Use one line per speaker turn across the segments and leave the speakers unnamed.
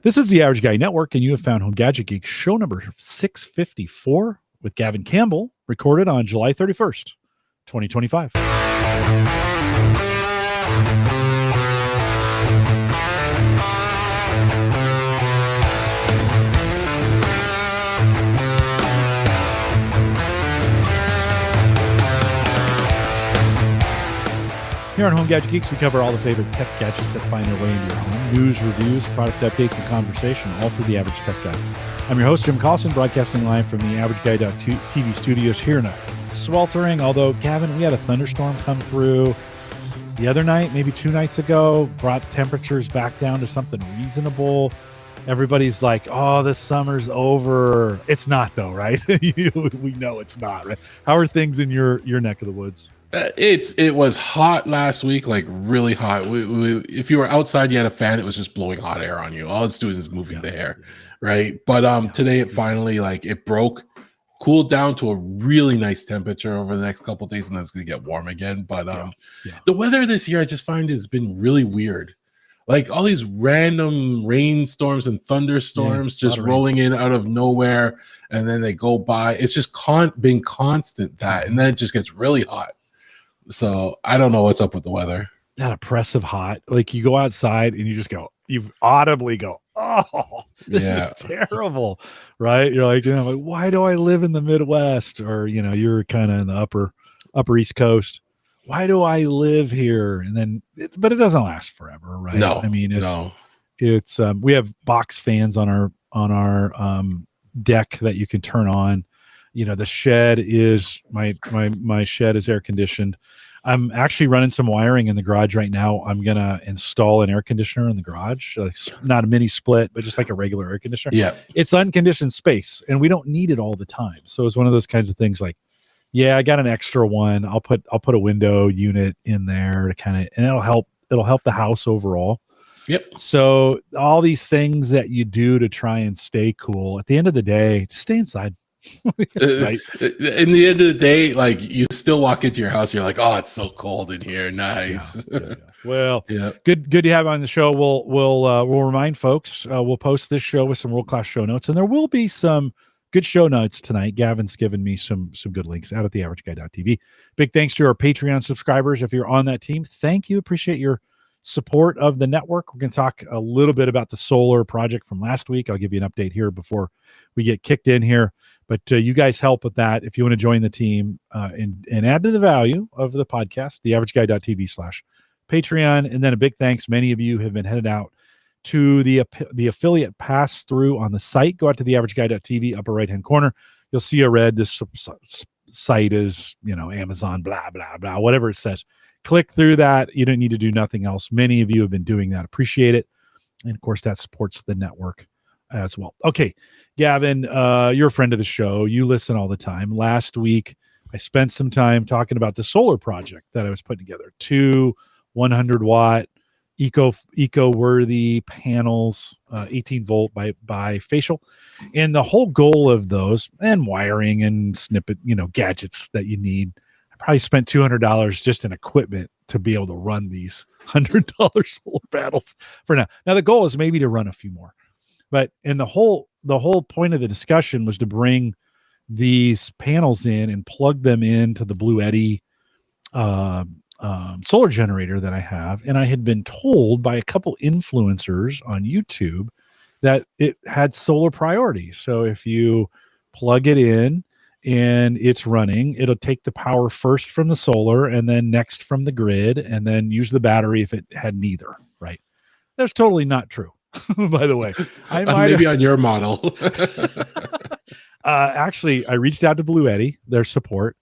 This is the Average Guy Network, and you have found Home Gadget Geeks, show number 654 with Gavin Campbell, recorded on July 31st, 2025. Here on Home Gadget Geeks, we cover all the favorite tech gadgets that find their way into your home. News, reviews, product updates, and conversation, all for the average tech guy. I'm your host, Jim Collison, broadcasting live from the AverageGuy.tv studios here in a sweltering, although, Gavin, we had a thunderstorm come through the other night, maybe 2 nights ago, brought temperatures back down to something reasonable. Everybody's like, oh, this summer's over. It's not, though, right? We know it's not, right? How are things in your neck of the woods?
It was hot last week, like really hot. If you were outside, you had a fan, it was just blowing hot air on you. All it's doing is moving the hair, right? But today it finally it broke, cooled down to a really nice temperature over the next couple of days, and then it's going to get warm again. But the weather this year, I just find has been really weird. Like all these random rainstorms and thunderstorms just rolling in out of nowhere, and then they go by. It's just been constant that, and then it just gets really hot. So I don't know what's up with the weather.
That oppressive hot. Like you go outside and you audibly go, oh, this is terrible, right? You're like, why do I live in the Midwest? Or, you're kind of in the upper East Coast. Why do I live here? And then, but it doesn't last forever, right?
No,
I mean, it's we have box fans on our deck that you can turn on. The shed is my shed is air conditioned. I'm actually running some wiring in the garage right now. I'm going to install an air conditioner in the garage, not a mini split, but just like a regular air conditioner.
Yeah.
It's unconditioned space and we don't need it all the time. So it's one of those kinds of things like, I got an extra one. I'll put a window unit in there to and it'll help the house overall.
Yep.
So all these things that you do to try and stay cool, at the end of the day, just stay inside.
Right. In the end of the day, like you still walk into your house, you're like, oh, it's so cold in here. Nice.
Well, good to have on the show. We'll remind folks, we'll post this show with some world-class show notes, and there will be some good show notes tonight. Gavin's given me some good links out at the AverageGuy.tv. Big thanks to our Patreon subscribers. If you're on that team, thank you. Appreciate your support of the network. We're going to talk a little bit about the solar project from last week. I'll give you an update here before we get kicked in here. But you guys help with that. If you want to join the team and add to the value of the podcast, theaverageguy.tv/Patreon. And then a big thanks. Many of you have been headed out to the affiliate pass through on the site. Go out to theaverageguy.tv, upper right-hand corner. You'll see a red. This site is, Amazon, blah, blah, blah, whatever it says. Click through that. You don't need to do nothing else. Many of you have been doing that. Appreciate it. And of course, that supports the network as well. Okay, Gavin, you're a friend of the show. You listen all the time. Last week, I spent some time talking about the solar project that I was putting together. 2 100-watt Eco-Worthy panels, 18 volt by facial. And the whole goal of those, and wiring and snippet, gadgets that you need, I probably spent $200 just in equipment to be able to run these $100 solar panels for now. Now, the goal is maybe to run a few more. But the whole point of the discussion was to bring these panels in and plug them into the Bluetti solar generator that I have. And I had been told by a couple influencers on YouTube that it had solar priority. So if you plug it in and it's running, it'll take the power first from the solar and then next from the grid and then use the battery if it had neither, right? That's totally not true. By the way,
maybe on your model.
Actually, I reached out to Bluetti, their support,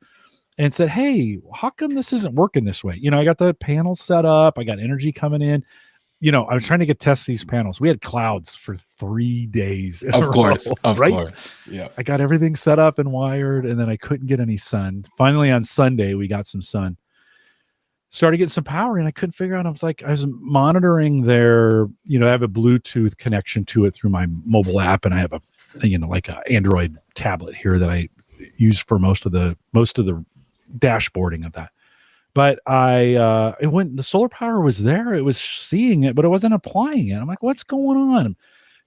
and said, hey, how come this isn't working this way? I got the panels set up. I got energy coming in. I was trying to test these panels. We had clouds for 3 days.
Of course.
Yeah. I got everything set up and wired, and then I couldn't get any sun. Finally, on Sunday, we got some sun. Started getting some power, and I couldn't figure out. I was monitoring their, I have a Bluetooth connection to it through my mobile app, and I have a Android tablet here that I use for most of the dashboarding of that. But the solar power was there. It was seeing it, but it wasn't applying it. I'm like, what's going on?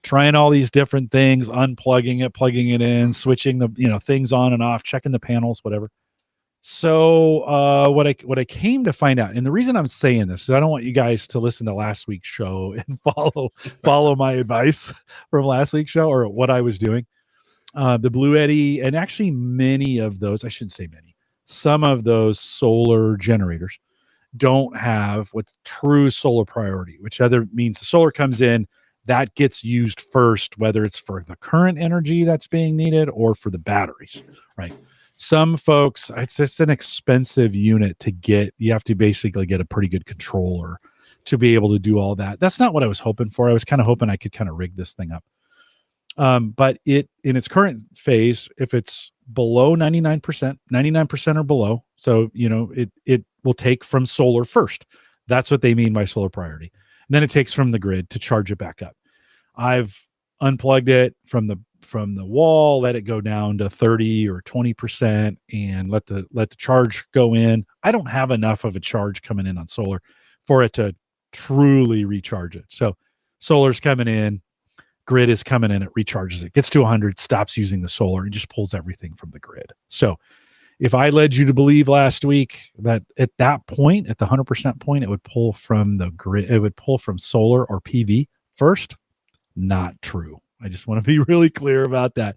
trying all these different things, unplugging it, plugging it in, switching the, things on and off, checking the panels, whatever. So what I came to find out, and the reason I'm saying this is I don't want you guys to listen to last week's show and follow my advice from last week's show or what I was doing. The Bluetti, and actually many of those, I shouldn't say many, some of those solar generators don't have what's true solar priority, which either means the solar comes in, that gets used first, whether it's for the current energy that's being needed or for the batteries, right? Some folks, it's just an expensive unit to get. You have to basically get a pretty good controller to be able to do all that. That's not what I was hoping for. I was kind of hoping I could kind of rig this thing up. But it, in its current phase, if it's below 99% or below, so, it will take from solar first. That's what they mean by solar priority. And then it takes from the grid to charge it back up. I've unplugged it from the wall, let it go down to 30 or 20% and let the charge go in. I don't have enough of a charge coming in on solar for it to truly recharge it. So solar's coming in, grid is coming in, it recharges it, gets to 100, stops using the solar, and just pulls everything from the grid. So if I led you to believe last week that at that point, at the 100% point, it would pull from the grid, it would pull from solar or PV first, not true. I just want to be really clear about that.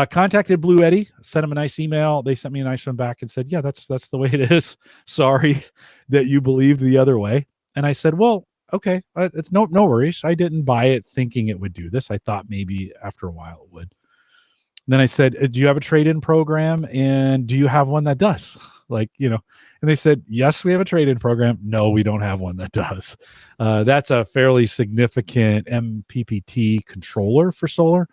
Contacted Bluetti, sent them a nice email. They sent me a nice one back and said, yeah, that's the way it is. Sorry that you believed the other way. And I said, well, okay, it's no worries. I didn't buy it thinking it would do this. I thought maybe after a while it would. And then I said, do you have a trade-in program? And do you have one that does? And they said, yes, we have a trade-in program. No, we don't have one that does. That's a fairly significant MPPT controller for solar.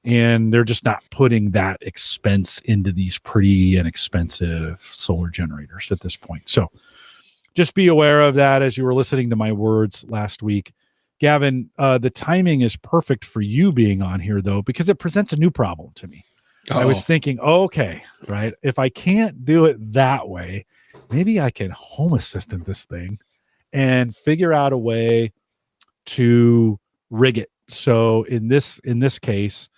And they're just not putting that expense into these pretty inexpensive solar generators at this point. So just be aware of that as you were listening to my words last week. Gavin, the timing is perfect for you being on here, though, because it presents a new problem to me. I was thinking, okay, right, if I can't do it that way, maybe I can home assistant this thing and figure out a way to rig it. So in this case,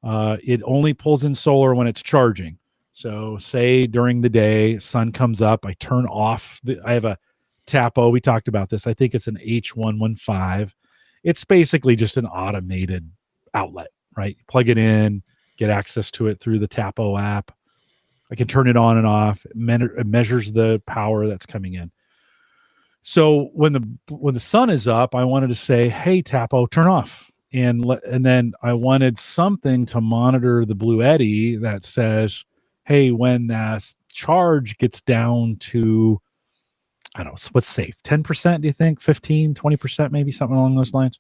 it only pulls in solar when it's charging. So say during the day, sun comes up, I turn off I have a TAPO. We talked about this. I think it's an H115. It's basically just an automated outlet, right? You plug it in, get access to it through the TAPO app. I can turn it on and off. It measures the power that's coming in. So when the sun is up, I wanted to say, hey, TAPO, turn off. And then I wanted something to monitor the Bluetti that says, hey, when that charge gets down to, I don't know, what's safe? 10%, do you think? 15, 20%, maybe something along those lines.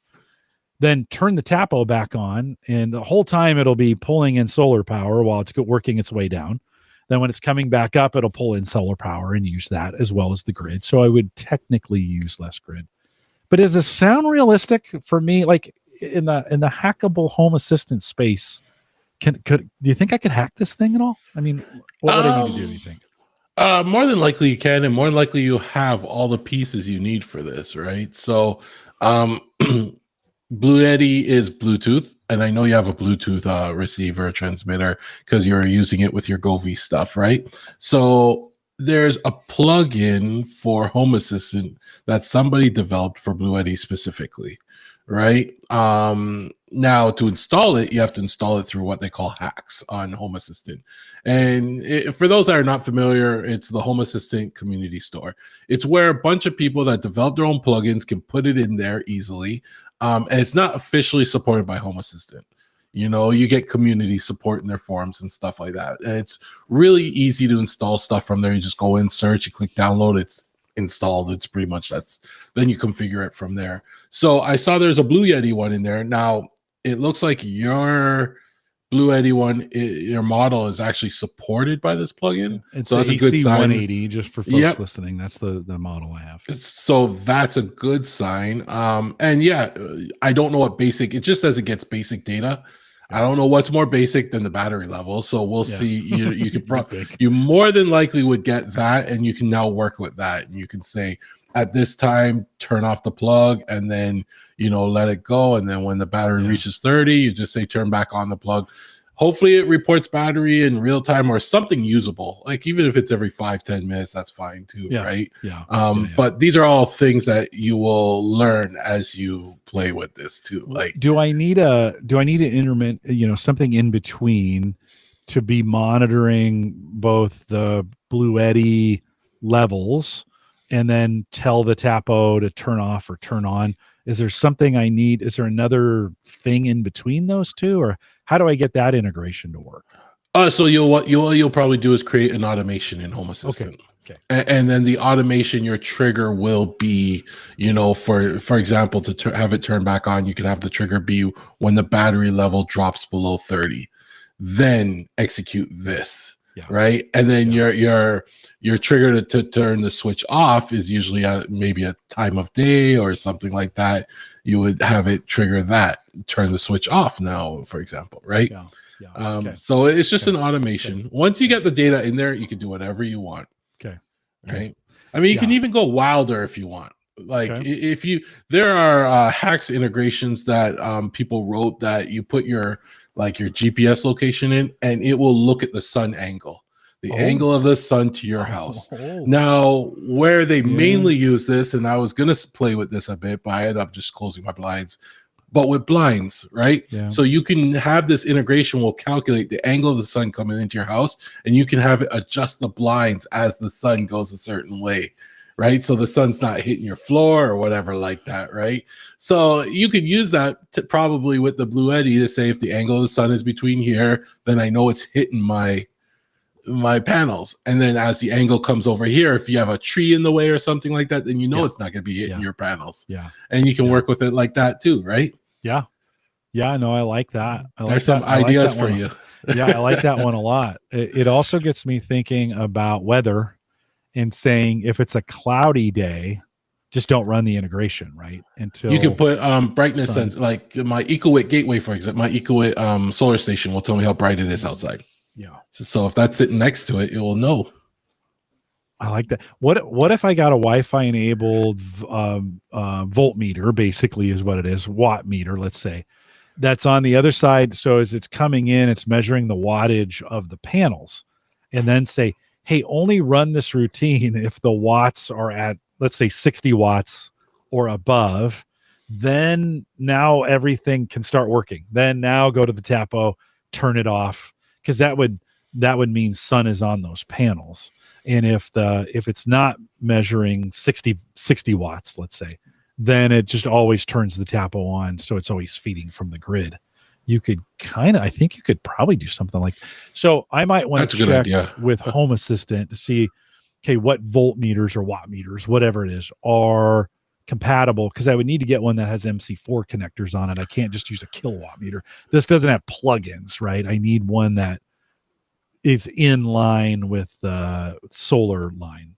Then turn the TAPO back on, and the whole time it'll be pulling in solar power while it's working its way down. Then when it's coming back up, it'll pull in solar power and use that as well as the grid. So I would technically use less grid. But does this sound realistic for me? Like in the hackable home assistant space, do you think I could hack this thing at all? I mean, what would I need to do you think?
More than likely you can, and more than likely you have all the pieces you need for this, right? So Bluetti is Bluetooth, and I know you have a Bluetooth receiver transmitter because you're using it with your Govee stuff, right? So there's a plugin for Home Assistant that somebody developed for Bluetti specifically, right? Now to install it, you have to install it through what they call hacks on Home Assistant. And for those that are not familiar, it's the Home Assistant community store. It's where a bunch of people that develop their own plugins can put it in there easily. And it's not officially supported by Home Assistant. You get community support in their forums and stuff like that. And it's really easy to install stuff from there. You just go in, search, you click download, it's installed. It's pretty much then you configure it from there. So I saw there's a Bluetti one in there. Now it looks like your Bluetti one, your model is actually supported by this plugin.
So that's a good sign. 180, just for folks listening. That's the model I have.
So that's a good sign. And yeah, I don't know what basic. It just says it gets basic data. I don't know what's more basic than the battery level. So we'll see. You could you more than likely would get that, and you can now work with that, and you can say, at this time, turn off the plug, and then, you know, let it go. And then when the battery reaches 30, you just say turn back on the plug. Hopefully it reports battery in real time or something usable. Like even if it's every 5-10 minutes, that's fine too, right? But these are all things that you will learn as you play with this too. Like,
do I need an intermittent, you know, something in between to be monitoring both the Bluetti levels and then tell the Tapo to turn off or turn on? Is there something I need? Is there another thing in between those two, or how do I get that integration to work?
So what you'll probably do is create an automation in Home Assistant.
Okay.
And then the automation, your trigger will be, you know, for example, to have it turn back on, you can have the trigger be when the battery level drops below 30. Then execute this, right? And then your trigger to turn the switch off is usually maybe a time of day or something like that. You would have it trigger that, turn the switch off now, for example, right? So it's just an automation. Once you get the data in there, you can do whatever you want. Right? I mean, you can even go wilder if you want. Like if you, there are hacks integrations that people wrote that you put your GPS location in, and it will look at the sun angle, the angle of the sun to your house. Now, where they mainly use this, and I was gonna play with this a bit, but I ended up just closing my blinds. But with blinds, right? So you can have this integration will calculate the angle of the sun coming into your house, and you can have it adjust the blinds as the sun goes a certain way, right? So the sun's not hitting your floor or whatever like that, right? So you could use that to probably with the Bluetti to say if the angle of the sun is between here, then I know it's hitting my panels. And then as the angle comes over here, if you have a tree in the way or something like that, then you know it's not going to be hitting your panels. And you can work with it like that too, right?
No, I like that.
There's some ideas for you.
I like that one a lot. It also gets me thinking about weather and saying if it's a cloudy day, just don't run the integration, right? Until
you can put brightness and like my Eco-Wit gateway, for example, my Eco-Wit solar station will tell me how bright it is outside. So if that's sitting next to it, it will know.
I like that. What if I got a Wi-Fi enabled voltmeter, basically is what it is, watt meter, let's say, that's on the other side. So as it's coming in, it's measuring the wattage of the panels, and then say, hey, only run this routine if the watts are at, let's say, 60 watts or above. Then now everything can start working. Then now go to the Tapo, turn it off, because that would mean sun is on those panels. And if it's not measuring 60 watts, let's say, then it just always turns the Tapo on, so it's always feeding from the grid. You could I think you could probably do something like, so I might want to check with Home Assistant to see, okay, what voltmeters or watt meters, whatever it is, are compatible, because I would need to get one that has MC4 connectors on it. I can't just use a kilowatt meter. This doesn't have plugins, right? I need one that is in line with the solar line.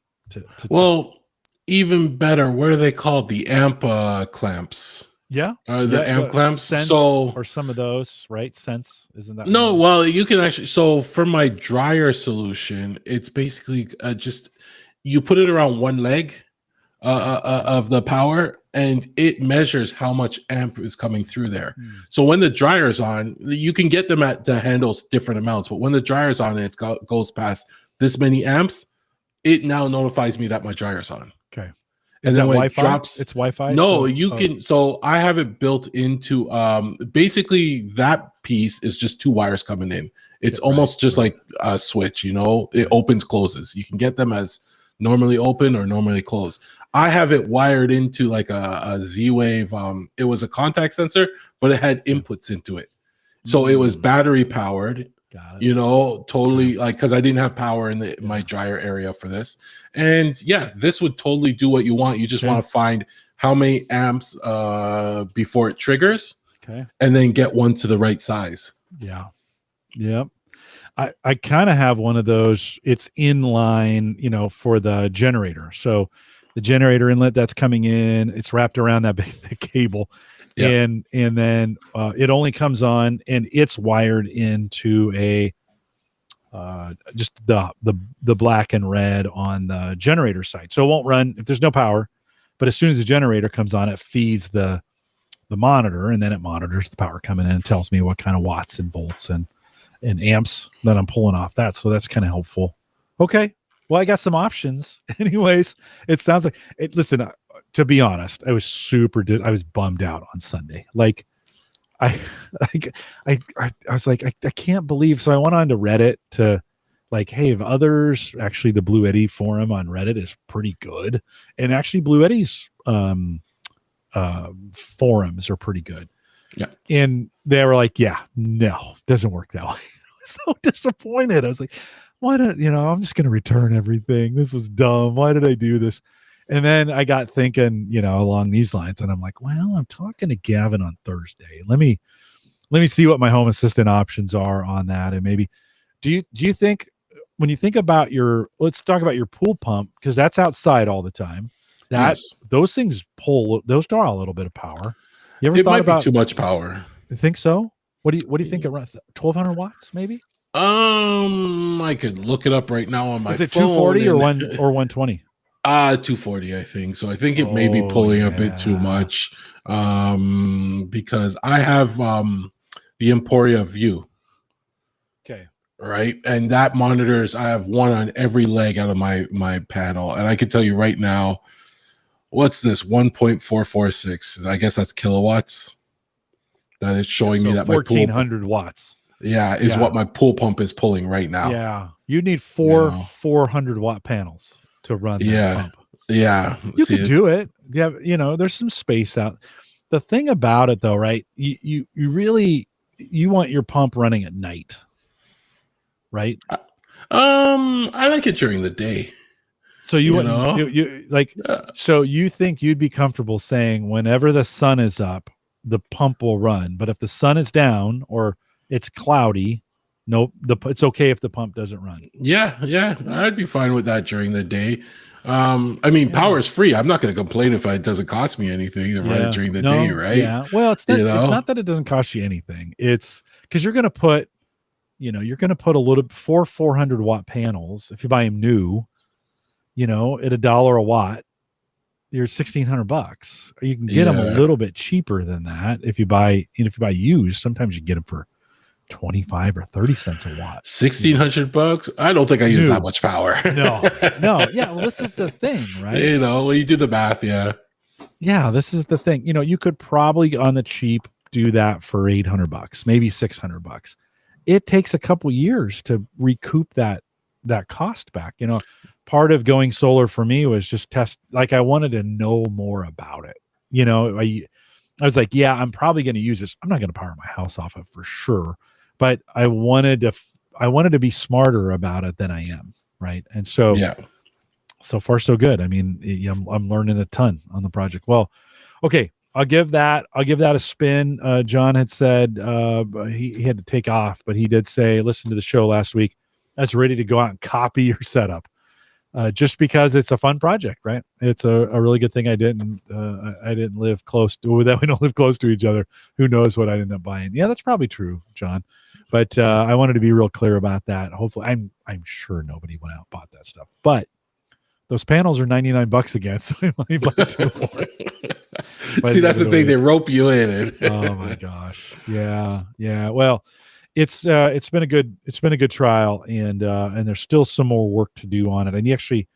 Even better, what are they called? The amp clamps.
The
amp clamps.
Sense,
so
or some of those, right? Sense, isn't that?
No, well, you can actually. So for my dryer solution, it's basically just you put it around one leg of the power, and it measures how much amp is coming through there. So when the dryer's on, you can get them to handle different amounts, but when the dryer's on and it goes past this many amps, it now notifies me that my dryer's on.
Okay.
And then when it drops,
it's Wi-Fi.
No, you can. So I have it built into basically that piece is just two wires coming in. It's almost just like a switch, you know, it opens, closes. You can get them as normally open or normally closed. I have it wired into like a Z-Wave. It was a contact sensor, but it had inputs into it. So it was battery powered, you know, totally like, because I didn't have power in my dryer area for this. And this would totally do what you want. You just want to find how many amps before it triggers, and then get one to the right size.
I kind of have one of those. It's in line, you know, for the generator. So the generator inlet that's coming in, it's wrapped around that big thick cable. And then it only comes on, and it's wired into a just the black and red on the generator side, so it won't run if there's no power. But as soon as the generator comes on, it feeds the monitor, and then it monitors the power coming in and tells me what kind of watts and volts and amps that I'm pulling off that. So that's kind of helpful. Okay. Well, I got some options. Anyways, it sounds like it. Listen, to be honest, I was bummed out on Sunday. Like I was like, I can't believe. So I went on to Reddit to like, hey, if others, actually the Bluetti forum on Reddit is pretty good. And actually Bluetti's forums are pretty good.
Yeah.
And they were like, yeah, no, doesn't work that way. So disappointed. I was like, why don't, I'm just going to return everything. This was dumb. Why did I do this? And then I got thinking, along these lines, and I'm like, well, I'm talking to Gavin on Thursday. Let me see what my home assistant options are on that. And maybe, do you think, when you think about let's talk about your pool pump, because that's outside all the time. Those things those draw a little bit of power. You ever thought about
too much power?
You think so? What do you think it runs? 1,200 watts, maybe?
I could look it up right now on my phone.
Is it 240 or 120?
240, I think. So I think it may be pulling a bit too much. Because I have the Emporia View.
Okay.
Right. And that monitors, I have one on every leg out of my panel. And I can tell you right now, what's this? 1.446. I guess that's kilowatts. That is showing me that
1,400 watts.
Yeah, is what my pool pump is pulling right now.
Yeah. You need 400 watt panels to run that pump.
Yeah.
You could do it. Yeah, there's some space out. The thing about it though, right? You really want your pump running at night. Right?
I like it during the day.
So so you think you'd be comfortable saying whenever the sun is up, the pump will run, but if the sun is down or it's cloudy, it's okay if the pump doesn't run.
Yeah, I'd be fine with that during the day. Power is free. I'm not going to complain if it doesn't cost me anything to run it during the day, right?
Yeah. Well, it's not that it doesn't cost you anything. It's because you're going to put, a little 400 watt panels. If you buy them new, at $1 a watt, you're $1,600. You can get them a little bit cheaper than that if you buy used. Sometimes you get them for 25 or 30 cents a watt.
$1,600. I don't think I use that much power.
No. Yeah. Well, this is the thing, right?
When you do the math, yeah.
Yeah, this is the thing. You could probably on the cheap do that for $800, maybe $600. It takes a couple years to recoup that cost back. Part of going solar for me was just test. Like I wanted to know more about it. I was like, yeah, I'm probably going to use this. I'm not going to power my house off of for sure, but I wanted to be smarter about it than I am. Right. And so, so far so good. I mean, I'm learning a ton on the project. Well, okay. I'll give that a spin. John had said he had to take off, but he did say, listen to the show last week. I was ready to go out and copy your setup. Just because it's a fun project, right? It's a really good thing I didn't live close to that. We don't live close to each other. Who knows what I'd end up buying? Yeah, that's probably true, John. But I wanted to be real clear about that. Hopefully, I'm sure nobody went out and bought that stuff. But those panels are $99 again, so I might buy two more.
See, that's the thing. They rope you in.
Oh my gosh. Yeah. Well, it's been a good trial, and there's still some more work to do on it. And actually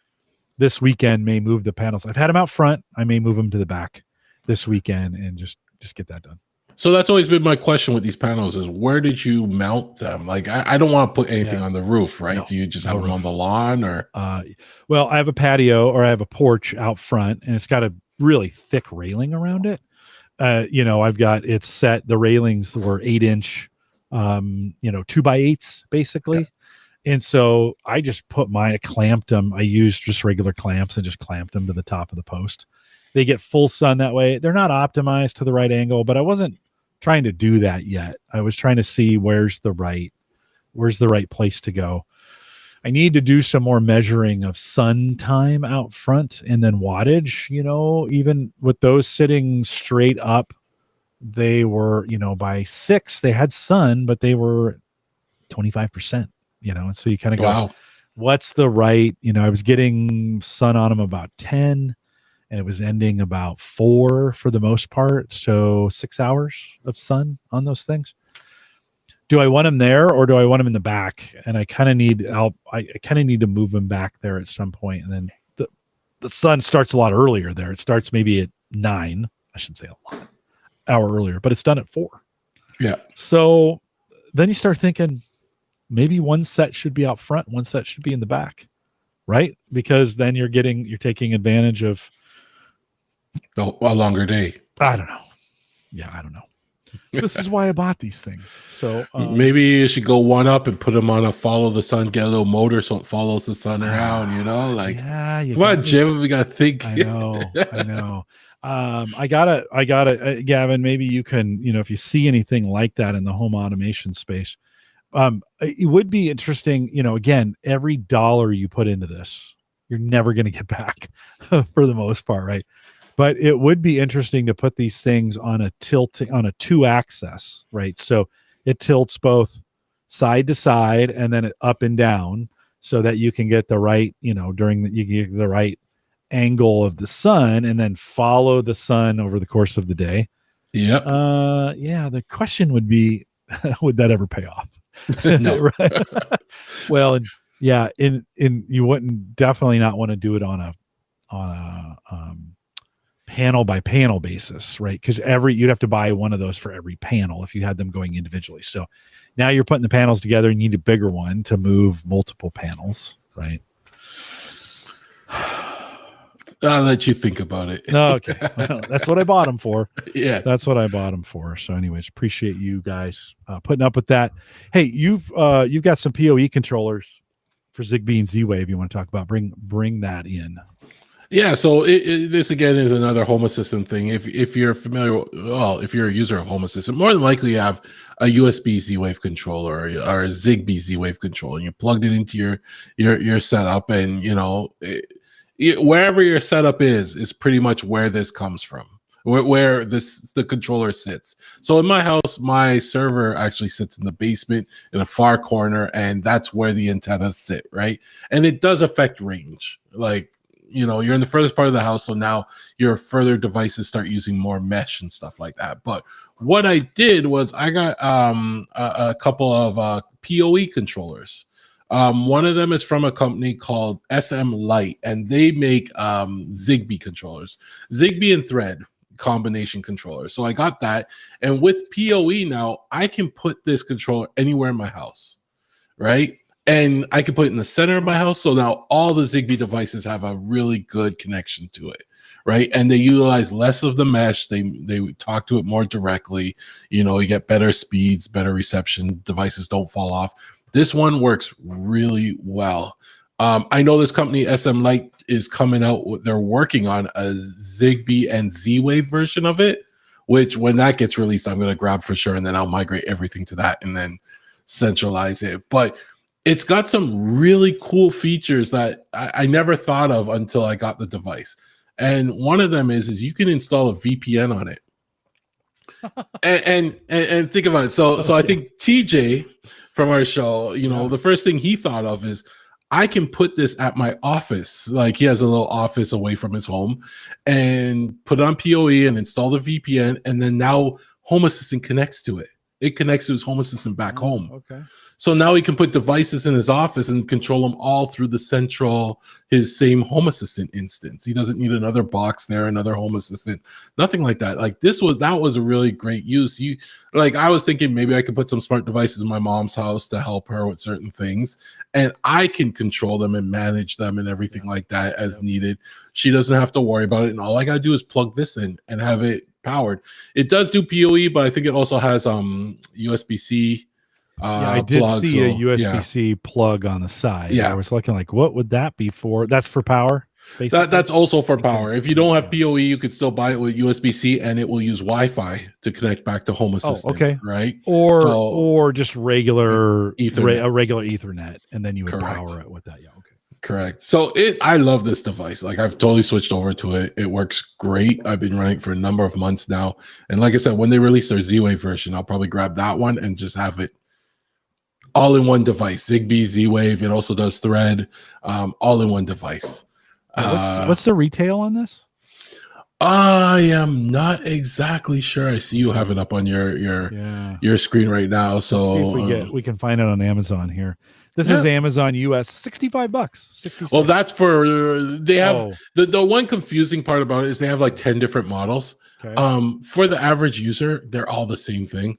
this weekend may move the panels. I've had them out front. I may move them to the back this weekend and just get that done.
So that's always been my question with these panels is where did you mount them? Like I don't want to put anything on the roof, right? Do you just have them on the lawn or?
Well, I have a patio or I have a porch out front, and it's got a really thick railing around it. I've got it set. The railings were 8-inch, 2x8s basically. Okay. And so I just put mine, I clamped them. I used just regular clamps and just clamped them to the top of the post. They get full sun that way. They're not optimized to the right angle, but I wasn't trying to do that yet. I was trying to see where's the right place to go. I need to do some more measuring of sun time out front and then wattage, even with those sitting straight up, they were, by 6, they had sun, but they were 25%, and so you kind of go, what's the right, I was getting sun on them about 10, and it was ending about 4 for the most part. So 6 hours of sun on those things. Do I want them there or do I want them in the back? And I kind of need, I kind of need to move them back there at some point. And then the sun starts a lot earlier there. It starts maybe at 9. I shouldn't say a lot, hour earlier, but it's done at 4.
Yeah.
So then you start thinking maybe one set should be out front, one set should be in the back, right? Because then you're taking advantage of
a longer day.
I don't know. Yeah, I don't know. This is why I bought these things. So
maybe you should go one up and put them on a follow the sun, get a little motor so it follows the sun around, you know, like,
yeah,
come on, Jim, we got to think.
I know. I gotta, Gavin, maybe you can, if you see anything like that in the home automation space, it would be interesting, again, every dollar you put into this, you're never going to get back for the most part. Right. But it would be interesting to put these things on a 2-axis, right? So it tilts both side to side and then up and down so that you can get the right, you get the right angle of the sun and then follow the sun over the course of the day.
Yep.
Yeah. The question would be, would that ever pay off?
No.
Right? Well, and yeah, in you wouldn't definitely not want to do it on a panel by panel basis, right? Because you'd have to buy one of those for every panel if you had them going individually. So now you're putting the panels together, you need a bigger one to move multiple panels, right?
I'll let you think about it.
Okay. Well, that's what I bought them for.
Yes.
That's what I bought them for. So anyways, appreciate you guys putting up with that. Hey, you've got some PoE controllers for Zigbee and Z-Wave you want to talk about. Bring that in.
Yeah, so this again is another Home Assistant thing. If you're familiar, if you're a user of Home Assistant, more than likely you have a USB Z-Wave controller or a Zigbee Z-Wave controller, and you plugged it into your setup, and wherever your setup is pretty much where this comes from, where the controller sits. So in my house, my server actually sits in the basement in a far corner, and that's where the antennas sit, right? And it does affect range, like. You're in the furthest part of the house, so now your further devices start using more mesh and stuff like that. But what I did was I got a couple of PoE controllers. One of them is from a company called SM Lite, and they make Zigbee controllers, Zigbee and Thread combination controllers. So I got that, and with PoE now, I can put this controller anywhere in my house, right? And I can put it in the center of my house. So now all the Zigbee devices have a really good connection to it, right? And they utilize less of the mesh. They talk to it more directly. You get better speeds, better reception. Devices don't fall off. This one works really well. I know this company, SM Lite, is coming out. They're working on a Zigbee and Z-Wave version of it, which when that gets released, I'm going to grab for sure. And then I'll migrate everything to that and then centralize it. But it's got some really cool features that I never thought of until I got the device. And one of them is you can install a VPN on it. and think about it. So I think TJ from our show, the first thing he thought of is I can put this at my office. Like he has a little office away from his home and put it on PoE and install the VPN. And then now Home Assistant connects to it. It connects to his Home Assistant back home.
Okay.
So now he can put devices in his office and control them all through his same Home Assistant instance. He doesn't need another box there, another Home Assistant, nothing like that. Like that was a really great use. I was thinking maybe I could put some smart devices in my mom's house to help her with certain things, and I can control them and manage them and everything like that as needed. She doesn't have to worry about it, and all I gotta do is plug this in and have it powered. It does do PoE, but I think it also has USB-C.
I did see a USB-C plug on the side.
Yeah,
I was looking like, what would that be for? That's for power.
That's also for power. If you don't have PoE, you could still buy it with USB-C, and it will use Wi-Fi to connect back to Home Assistant.
Okay,
right?
Or just regular
Ethernet.
A regular Ethernet, and then you would power it with that. Yeah, okay.
Correct. So I love this device. Like I've totally switched over to it. It works great. I've been running it for a number of months now, and like I said, when they release their Z-Wave version, I'll probably grab that one and just have it all in one device. Zigbee, Z-Wave. It also does Thread. All in one device.
What's the retail on this?
I am not exactly sure. I see you have it up on
Yeah.
your screen right now.
Let's see if
So
we can find it on Amazon here. This is
yeah.
Amazon US, $65, 66.
Well, that's for they have
Oh,
the one confusing part about it is they have like 10 different models.
okay.
For the average user, they're all the same thing.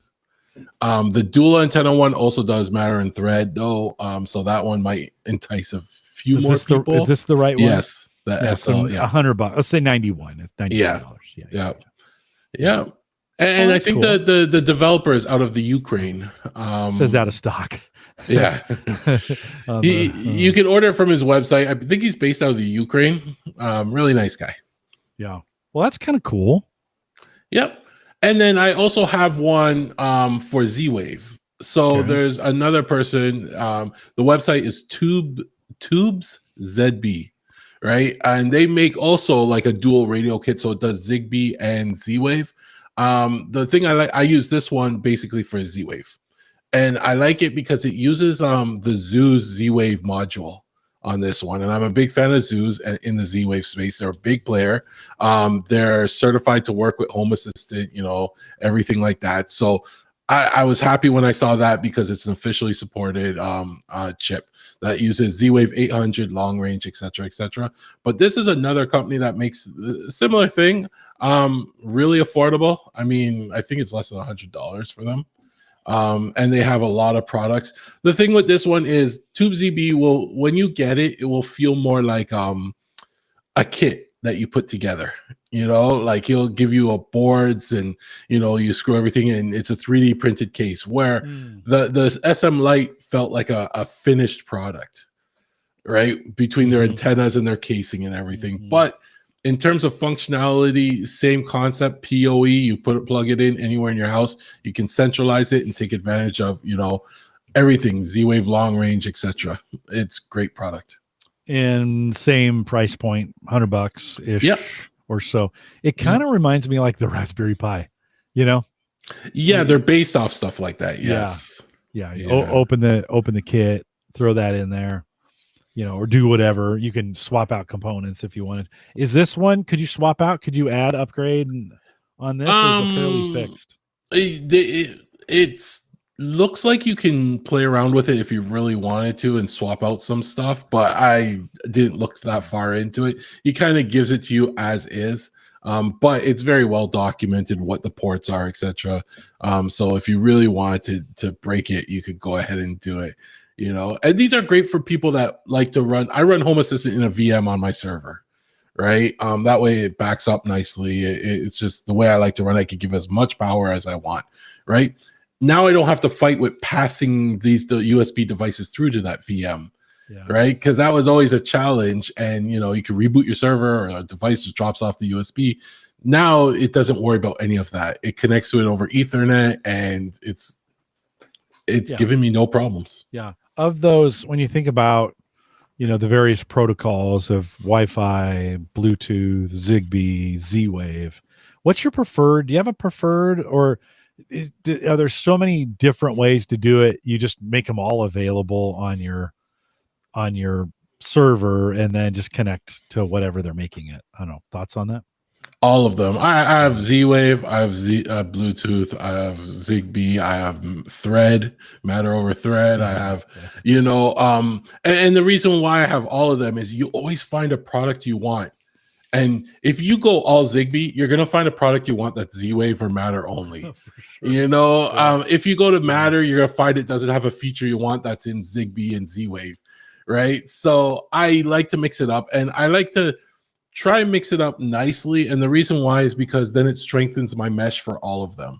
The dual antenna one also does matter in thread though. So that one might entice a few more people.
Is this the right one?
Yes, the
Yeah,
SL,
so
yeah.
$100. Let's say 91. It's $91.
Yeah.
Yeah.
Yeah. And I think
cool.
the developer is out of the Ukraine.
Says out of stock.
Yeah. You can order from his website. I think he's based out of the Ukraine. Really nice guy.
Yeah. Well, that's kind of cool.
Yep. And then I also have one for Z-Wave. So there's another person. The website is Tubes ZB, right? And they make also like a dual radio kit, so it does Zigbee and Z-Wave. The thing I use this one basically for Z-Wave, and I like it because it uses the Zeus Z-Wave module on this one, and I'm a big fan of Zeus in the Z-Wave space. They're a big player. They're certified to work with Home Assistant, everything like that. So I was happy when I saw that because it's an officially supported chip that uses Z-Wave 800 long range, etc., etc. But this is another company that makes a similar thing, really affordable. I mean, I think it's less than $100 for them. And they have a lot of products. The thing with this one is TubeZB will, when you get it, it will feel more like a kit that you put together. Like he'll give you a boards and you screw everything in. It's a 3D printed case where the SM Lite felt like a finished product, right? Between their antennas and their casing and everything. But in terms of functionality, same concept, PoE, you plug it in anywhere in your house, you can centralize it and take advantage of, everything, Z-Wave long range, etc. It's great product.
And same price point, $100 ish.
Yep.
Or so. It kind of reminds me like the Raspberry Pi,
Yeah, they're based off stuff like that. Yes.
Yeah. Open the kit, throw that in there, or do whatever. You can swap out components if you wanted. Is this one? Could you swap out? Could you add upgrade on this? Or is it fairly fixed?
It's looks like you can play around with it if you really wanted to and swap out some stuff, but I didn't look that far into it. He kind of gives it to you as is, but it's very well documented what the ports are, etc. So if you really wanted to break it, you could go ahead and do it. And these are great for people that like to run. I run Home Assistant in a VM on my server, right? That way it backs up nicely. It's just the way I like to run. I can give as much power as I want, right? Now I don't have to fight with passing the USB devices through to that VM, right? Because that was always a challenge. And you can reboot your server or a device just drops off the USB. Now it doesn't worry about any of that. It connects to it over Ethernet, and it's giving me no problems.
Yeah. Of those, when you think about the various protocols of Wi-Fi, Bluetooth, Zigbee, Z-Wave, what's your preferred? Do you have a preferred, or are there so many different ways to do it? You just make them all available on your server and then just connect to whatever they're making it. I don't know. Thoughts on that?
All of them. I have Z-Wave, I have Bluetooth, I have Zigbee, I have Thread, Matter over Thread. I have, and the reason why I have all of them is you always find a product you want. And if you go all Zigbee, you're going to find a product you want that's Z-Wave or Matter only. Sure. If you go to Matter, you're going to find it doesn't have a feature you want that's in Zigbee and Z-Wave, right? So I like to mix it up, and I like to try and mix it up nicely. And the reason why is because then it strengthens my mesh for all of them.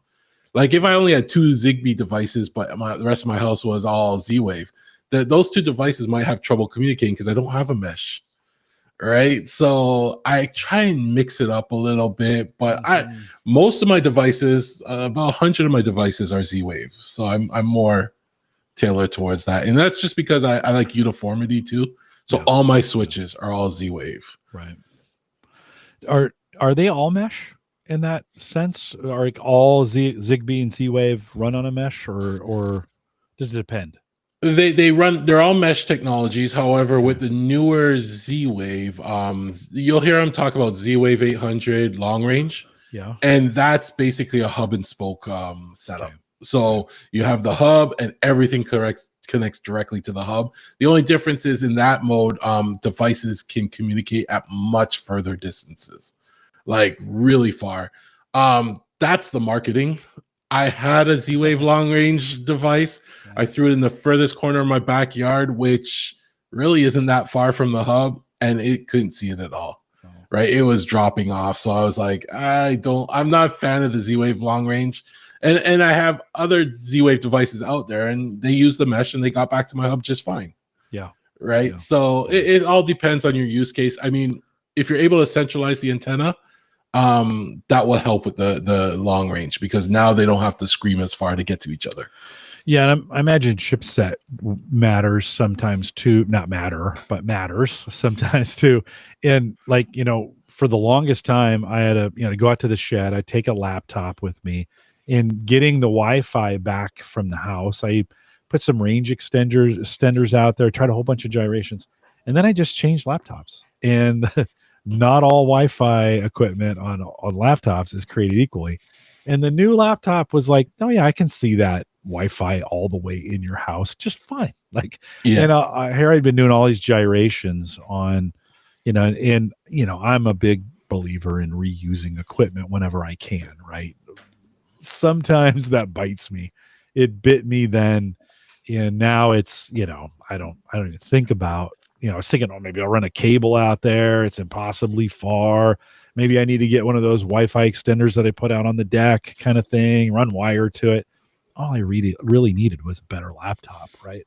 Like if I only had 2 Zigbee devices, but the rest of my house was all Z-Wave, those 2 devices might have trouble communicating because I don't have a mesh. Right, so I try and mix it up a little bit, but most of my devices, about 100 of my devices are Z-Wave, so I'm more tailored towards that, and that's just because I like uniformity too. So all my switches are all Z-Wave.
Right. Are they all mesh in that sense? Are all Zigbee and Z-Wave run on a mesh, or does it depend?
They're all mesh technologies. However, with
Okay.
the newer Z-Wave, you'll hear them talk about Z-Wave 800 long range,
Yeah.
and that's basically a hub and spoke
Okay.
setup. So you have the hub and everything connects directly to the hub. The only difference is in that mode, devices can communicate at much further distances, like really far. That's the marketing. I had a Z-Wave long range device.
Yeah.
I threw it in the furthest corner of my backyard, which really isn't that far from the hub, and it couldn't see it at all.
Oh.
Right, it was dropping off. So I was like, I'm not a fan of the Z-Wave long range. And I have other Z-Wave devices out there, and they use the mesh, and they got back to my hub just fine.
Yeah.
Right.
Yeah.
So it all depends on your use case. I mean, if you're able to centralize the antenna, that will help with the long range, because now they don't have to scream as far to get to each other.
Yeah, and I imagine chipset matters sometimes too. Not matter, but matters sometimes too. And like, for the longest time, I had to go out to the shed. I take a laptop with me, and getting the Wi-Fi back from the house, I put some range extenders out there, tried a whole bunch of gyrations, and then I just changed laptops. And not all Wi-Fi equipment on laptops is created equally. And the new laptop was like, oh yeah, I can see that Wi-Fi all the way in your house just fine. Like,
Yes.
and here I'd been doing all these gyrations on, and I'm a big believer in reusing equipment whenever I can, right? Sometimes that bites me. It bit me then, and now it's, I don't even think about, I was thinking, oh, maybe I'll run a cable out there. It's impossibly far. Maybe I need to get one of those Wi-Fi extenders that I put out on the deck kind of thing, run wire to it. All I really needed was a better laptop, right?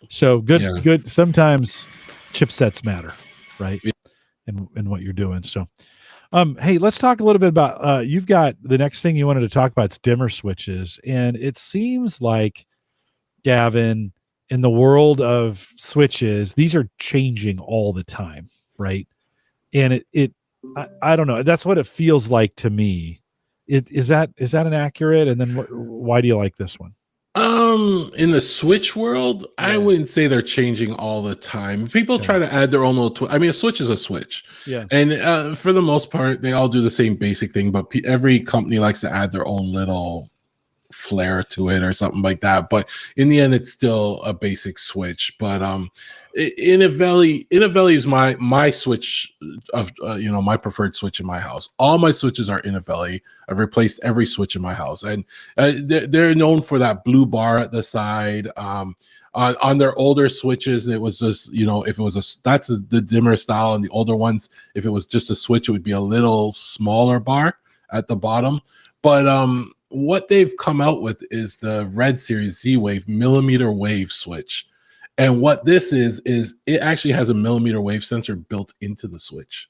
So good. Sometimes chipsets matter, right?
Yeah.
And what you're doing. So, hey, let's talk a little bit about, you've got the next thing you wanted to talk about. It's dimmer switches. And it seems like, Gavin, in the world of switches, these are changing all the time, right? And I don't know. That's what it feels like to me. Is that inaccurate? And then why do you like this one?
In the Switch world,
Yeah.
I wouldn't say they're changing all the time. People try to add their own little I mean, a Switch is a Switch.
Yeah.
And for the most part, they all do the same basic thing, but every company likes to add their own little flair to it or something like that. But in the end, it's still a basic switch. But Inovelli is my switch of my preferred switch in my house. All my switches are Inovelli. I've replaced every switch in my house, and they're known for that blue bar at the side. On their older switches, it was just, if it was that's the dimmer style, and the older ones, if it was just a switch, it would be a little smaller bar at the bottom. But what they've come out with is the Red Series Z-Wave mmWave switch. And what this is it actually has a mmWave sensor built into the switch.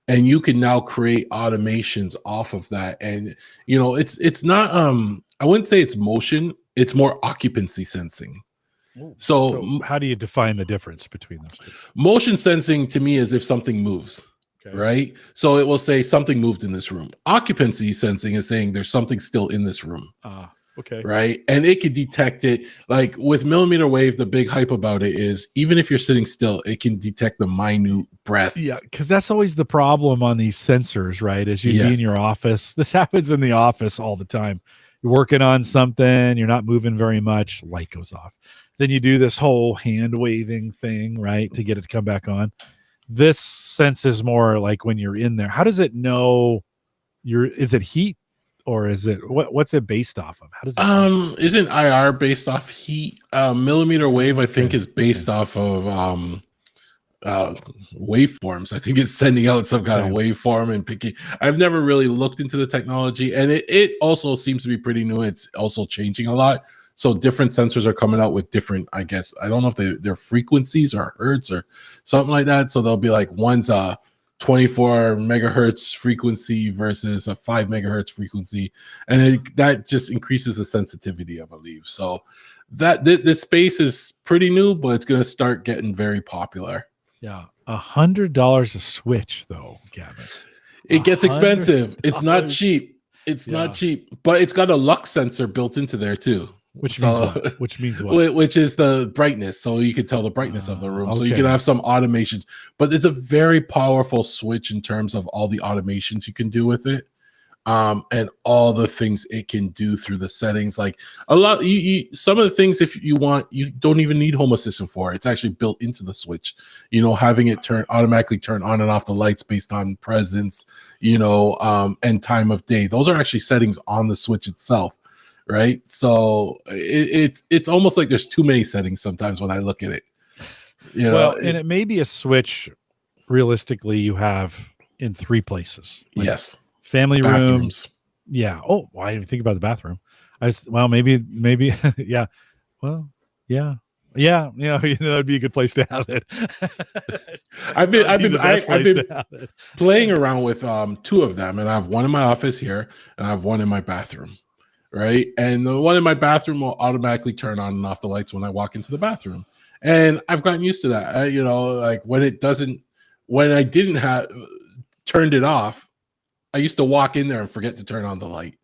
And you can now create automations off of that. And, it's not, I wouldn't say it's motion, it's more occupancy sensing.
So how do you define the difference between those two?
Motion sensing to me is if something moves. Okay. Right. So it will say something moved in this room. Occupancy sensing is saying there's something still in this room.
Okay.
Right. And it can detect it. Like with mmWave, the big hype about it is even if you're sitting still, it can detect the minute breath.
Yeah. Because that's always the problem on these sensors, right? As you be in your office. This happens in the office all the time. You're working on something, you're not moving very much, light goes off. Then you do this whole hand waving thing, right, to get it to come back on. This senses more like when you're in there. How does it know is it heat, or is it what's it based off of? How does it
isn't IR based off heat? mmWave, I think, is based off of waveforms. I think it's sending out some kind of waveform and picking. I've never really looked into the technology, and it also seems to be pretty new. It's also changing a lot. So different sensors are coming out with different, I guess, I don't know if they're frequencies or hertz or something like that. So they'll be like, one's a 24 megahertz frequency versus a 5 megahertz frequency. And that just increases the sensitivity, I believe. So that this space is pretty new, but it's going to start getting very popular.
Yeah. $100 a switch, though, Gavin.
It gets expensive. It's not cheap. It's not cheap, but it's got a lux sensor built into there too.
Which means
So,
what? Which means what?
which is the brightness. So you can tell the brightness of the room. So you
Okay.
can have some automations, but it's a very powerful switch in terms of all the automations you can do with it. And all the things it can do through the settings. Like a lot, some of the things, if you want, you don't even need Home Assistant for. It's actually built into the switch. You know, having it automatically turn on and off the lights based on presence, you know, and time of day. Those are actually settings on the switch itself, right? So it's almost like there's too many settings sometimes when I look at it. You know,
Well, and it may be a switch. Realistically, you have in 3 places. Like,
yes.
family
Bathrooms.
room. Yeah. Oh, well, I didn't even think about the bathroom. Well, maybe, yeah. Well, yeah. Yeah, that'd be a good place to have it.
I've been playing around with 2 of them, and I have one in my office here, and I have one in my bathroom, right? And the one in my bathroom will automatically turn on and off the lights when I walk into the bathroom, and I've gotten used to that. You know, like when I didn't have turned it off, I used to walk in there and forget to turn on the light.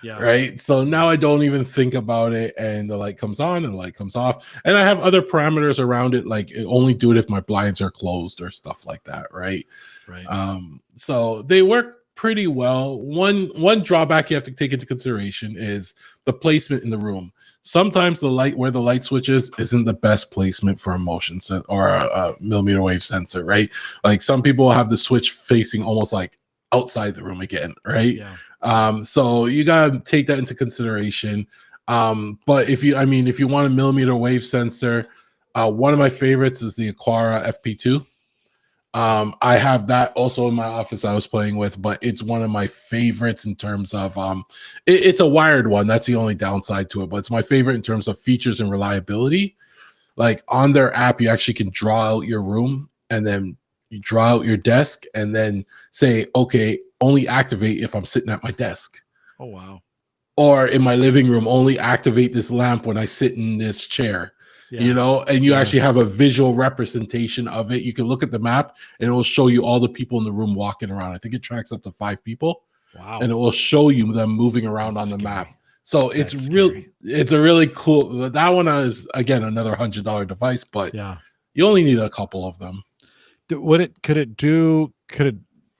Yeah. Right. So now I don't even think about it, and the light comes on and the light comes off. And I have other parameters around it, like only do it if my blinds are closed or stuff like that. Right.
Right.
So they work pretty well. One drawback you have to take into consideration is the placement in the room. Sometimes the light where the light switch isn't the best placement for a motion sensor or a millimeter wave sensor. Right. Like some people have the switch facing almost like outside the room again, right? Yeah. So you gotta take that into consideration. But if you want a millimeter wave sensor, one of my favorites is the Aqara FP2. I have that also in my office I was playing with, but it's one of my favorites in terms of it's a wired one. That's the only downside to it, but it's my favorite in terms of features and reliability. Like on their app, you actually can draw out your room, and then you draw out your desk and then say, okay, only activate if I'm sitting at my desk.
Oh, wow.
Or in my living room, only activate this lamp when I sit in this chair. Yeah. You know, and you actually have a visual representation of it. You can look at the map and it will show you all the people in the room walking around. I think it tracks up to 5 people. Wow. And it will show you them moving around on the map. So it's a really cool. That one is, again, another $100 device, but you only need a couple of them.
Could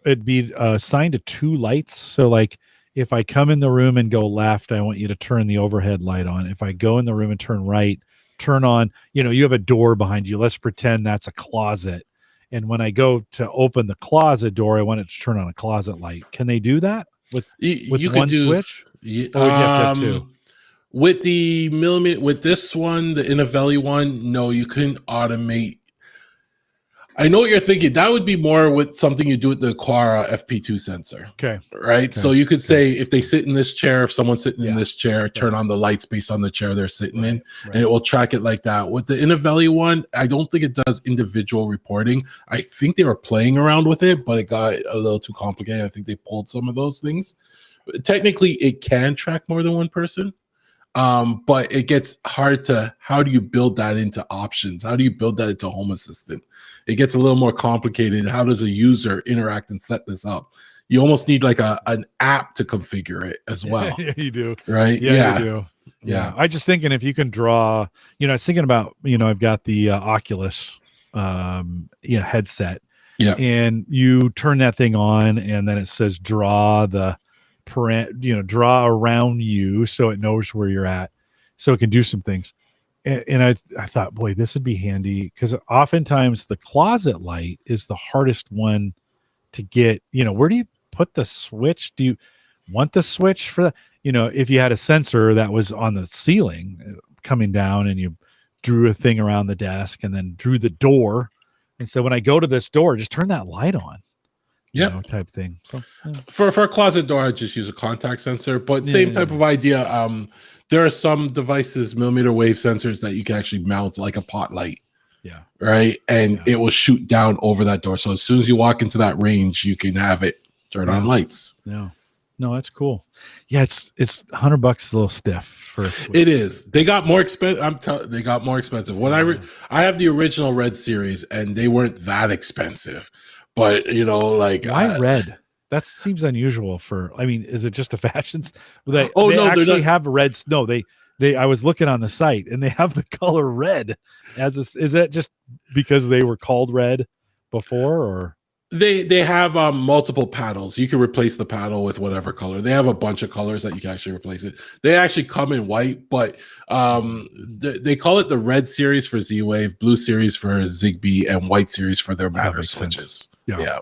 it be assigned to 2 lights? So like if I come in the room and go left, I want you to turn the overhead light on. If I go in the room and turn right, turn on, you have a door behind you. Let's pretend that's a closet. And when I go to open the closet door, I want it to turn on a closet light. Can they do that with one switch? Or would you have to have 2?
With this one, the Inovelli one, no, you couldn't automate. I know what you're thinking. That would be more with something you do with the Aqara FP2 sensor.
Okay.
Right. Okay. So you could say if they sit in this chair, if someone's sitting in this chair, turn on the lights based on the chair they're sitting in, and it will track it like that. With the Inovelli one, I don't think it does individual reporting. I think they were playing around with it, but it got a little too complicated. I think they pulled some of those things. Technically, it can track more than one person. But it gets hard to, how do you build that into options? How do you build that into Home Assistant? It gets a little more complicated. How does a user interact and set this up? You almost need like an app to configure it as well.
Yeah, you do.
Right?
Yeah, you do. Yeah. I just thinking if you can draw, I was thinking about, I've got the Oculus headset. Yeah. And you turn that thing on and then it says draw draw around you so it knows where you're at, so it can do some things. And I thought, boy, this would be handy, because oftentimes the closet light is the hardest one to get. Where do you put the switch? Do you want the switch for that? If you had a sensor that was on the ceiling coming down and you drew a thing around the desk and then drew the door and said, when I go to this door, just turn that light on. Type thing. So
for a closet door, I just use a contact sensor, but same type of idea. There are some devices, millimeter wave sensors, that you can actually mount like a pot light. Yeah. Right. And it will shoot down over that door. So as soon as you walk into that range, you can have it turn on lights.
No, that's cool. Yeah, it's $100 a little stiff for a switch.
It is. They got more expensive. They got more expensive. When I have the original Red series, and they weren't that expensive. But
why red? That seems unusual for. Is it just a fashion? They
actually
have reds. No, they I was looking on the site and they have the color red is that just because they were called red before, or
They have multiple paddles. You can replace the paddle with whatever color. They have a bunch of colors that you can actually replace it. They actually come in white, but they call it the red series for Z-Wave, blue series for Zigbee, and white series for their matter switches. Yeah.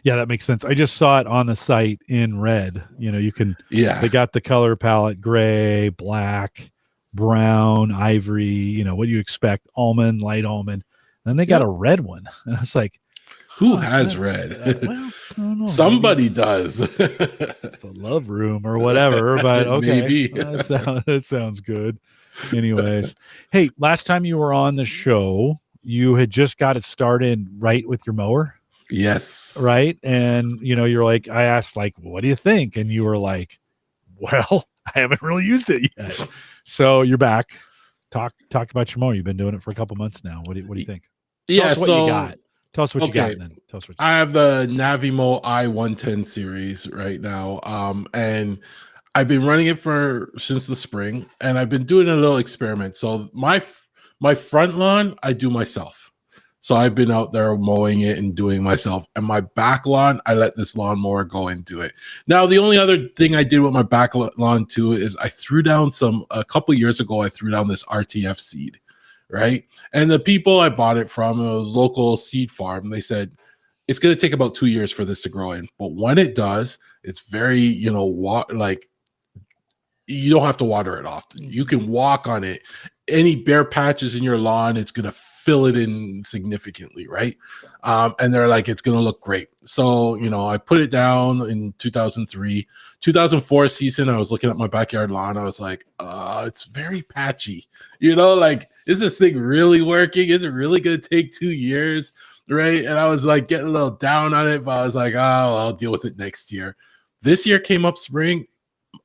Yeah, that makes sense. I just saw it on the site in red. You can, they got the color palette, gray, black, brown, ivory, what do you expect? Almond, light almond. Then they got a red one. And I was like,
who has red?
Well, I don't know.
Somebody does.
It's the love room or whatever, but okay.
Maybe.
That sounds good. Anyways, hey, last time you were on the show, you had just got it started right with your mower.
Yes.
Right. And, you're like, I asked, like, what do you think? And you were like, well, I haven't really used it yet. So you're back. Talk about your mower. You've been doing it for a couple months now. What do you think? Tell us what you got. Tell us what you got. And then tell us what
I have the Navimow i110 series right now. And I've been running it since the spring, and I've been doing a little experiment. So my front lawn, I do myself. So I've been out there mowing it and doing myself. And my back lawn, I let this lawnmower go and do it. Now, the only other thing I did with my back lawn too is I threw down a couple years ago, I threw down this RTF seed, right? And the people I bought it from, a local seed farm, they said, it's going to take about 2 years for this to grow in. But when it does, it's very, you don't have to water it often. You can walk on it. Any bare patches in your lawn, it's going to fill it in significantly, right? And they're like, it's going to look great. So, I put it down in 2003. 2004 season, I was looking at my backyard lawn. I was like, it's very patchy. Is this thing really working? Is it really going to take 2 years, right? And I was like getting a little down on it, but I was like, I'll deal with it next year. This year came up spring,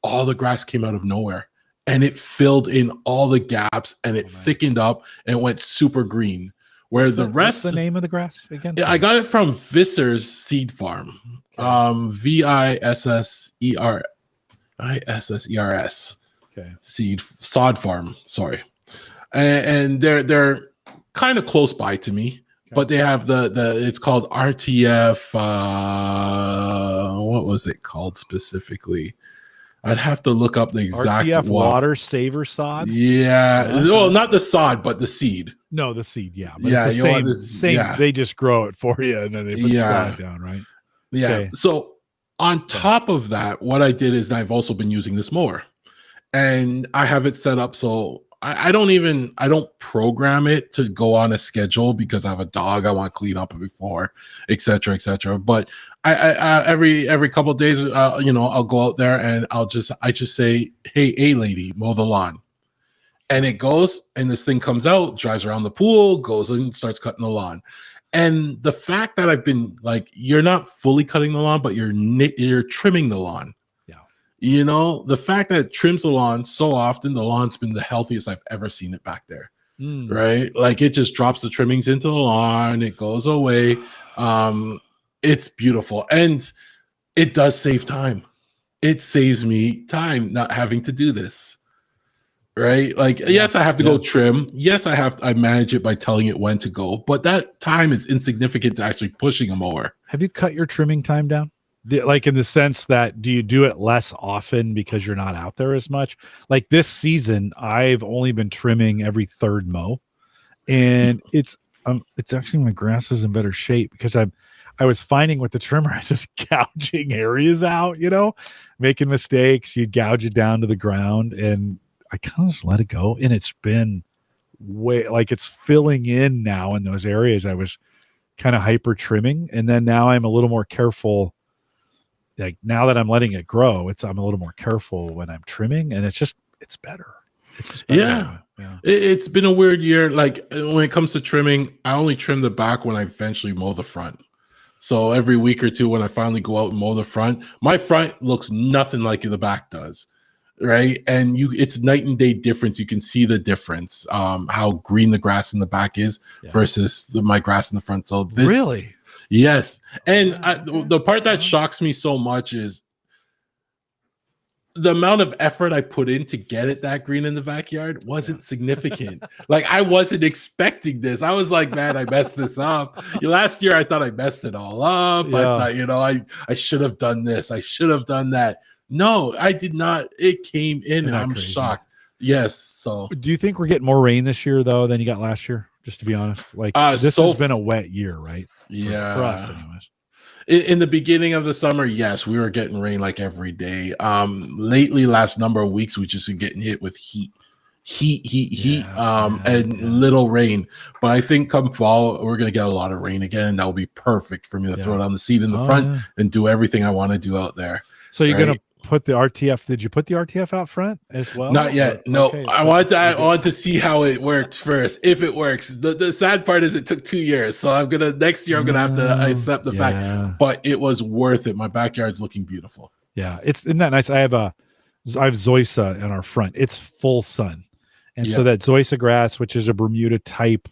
all the grass came out of nowhere. And it filled in all the gaps, and it thickened up, and it went super green. What's the
name of the grass again?
Yeah, I got it from Visser's Seed Farm. VISSERISSERS. Okay. Sod Farm. Sorry, and they're kind of close by to me, but they have it's called RTF. What was it called specifically? I'd have to look up the exact
RTF water saver sod.
Yeah. Well, not the sod, but the seed.
No, the seed. Yeah. But
yeah.
It's the same. Yeah. They just grow it for you, and then they put the sod down, right?
Yeah. Okay. So on top of that, what I did is I've also been using this mower, and I have it set up so I don't program it to go on a schedule because I have a dog I want to clean up before, etc., etc. But I every couple of days, I'll go out there and I just say, hey, lady, mow the lawn, and it goes, and this thing comes out, drives around the pool, goes and starts cutting the lawn. And the fact that I've been like, you're not fully cutting the lawn, but you're trimming the lawn. The fact that it trims the lawn so often, the lawn's been the healthiest I've ever seen it back there. Right? Like it just drops the trimmings into the lawn, it goes away. It's beautiful, and it does save time. It saves me time not having to do this. Right? Like, yes, I have to go trim. Yes, I manage it by telling it when to go, but that time is insignificant to actually pushing a mower.
Have you cut your trimming time down? Like in the sense that, do you do it less often because you're not out there as much? Like this season, I've only been trimming every third mow, and it's actually, my grass is in better shape because I was finding with the trimmer, I was just gouging areas out, making mistakes. You'd gouge it down to the ground, and I kind of just let it go. And it's been it's filling in now in those areas I was kind of hyper trimming. And then now I'm a little more careful. Like now that I'm letting it grow, I'm a little more careful when I'm trimming, and it's better. It's just better.
Yeah. It's been a weird year. Like when it comes to trimming, I only trim the back when I eventually mow the front. So every week or two, when I finally go out and mow the front, my front looks nothing like the back does. Right. And it's night and day difference. You can see the difference, how green the grass in the back is versus my grass in the front. So this
really.
Yes. And the part that shocks me so much is the amount of effort I put in to get it that green in the backyard wasn't significant. Like, I wasn't expecting this. I was like, man, I messed this up. Last year, I thought I messed it all up. I thought, you know, I should have done this. I should have done that. No, I did not. It came in, and I'm shocked. Yes. So,
do you think we're getting more rain this year though than you got last year? Just to be honest, like this has been a wet year, right?
Yeah,
for us, anyways.
In the beginning of the summer, yes, we were getting rain like every day. Lately, last number of weeks, we've just been getting hit with heat, and little rain. But I think come fall, we're going to get a lot of rain again, and that will be perfect for me to throw down the seed in the front and do everything I want to do out there.
So you're going to put the RTF. Did you put the RTF out front as well?
Not yet. No, okay. I want to see how it works first. If it works, the sad part is it took 2 years. So next year I'm gonna have to accept the fact. But it was worth it. My backyard's looking beautiful.
Yeah, isn't that nice? I have zoysia in our front. It's full sun, and so that zoysia grass, which is a Bermuda type,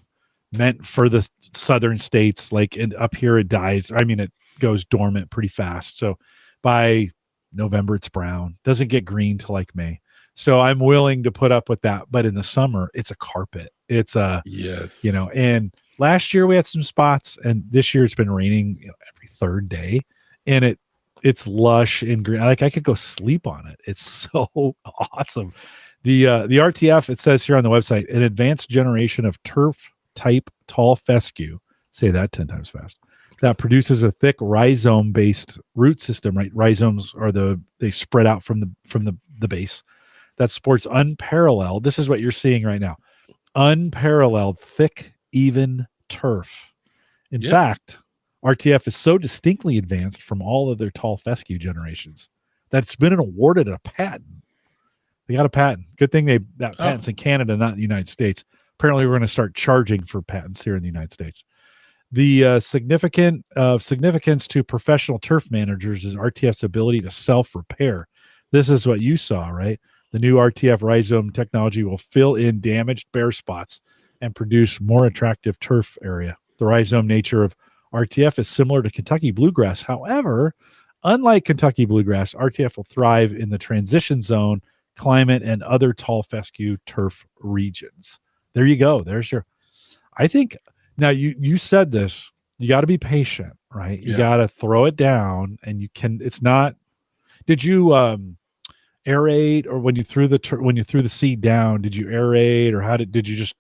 meant for the southern states. Like up here, it dies. I mean, it goes dormant pretty fast. So by November it's brown, doesn't get green till like May. So I'm willing to put up with that. But in the summer, it's a carpet. It's you know, and last year we had some spots, and this year it's been raining, you know, every third day, and it's lush and green. Like I could go sleep on it. It's so awesome. The RTF, it says here on the website, an advanced generation of turf type tall fescue. Say that 10 times fast. That produces a thick rhizome-based root system, right? Rhizomes are they spread out from the base. That supports unparalleled. This is what you're seeing right now. Unparalleled, thick, even turf. In fact, RTF is so distinctly advanced from all of their tall fescue generations that it's been awarded a patent. They got a patent. Good thing that patent's in Canada, not the United States. Apparently, we're going to start charging for patents here in the United States. The significance to professional turf managers is RTF's ability to self-repair. This is what you saw, right? The new RTF rhizome technology will fill in damaged bare spots and produce more attractive turf area. The rhizome nature of RTF is similar to Kentucky bluegrass. However, unlike Kentucky bluegrass, RTF will thrive in the transition zone, climate, and other tall fescue turf regions. There you go. I think... Now, you said this, you got to be patient, right? You got to throw it down, and it's not, did you aerate, or when you threw the seed down, did you aerate, or did you just,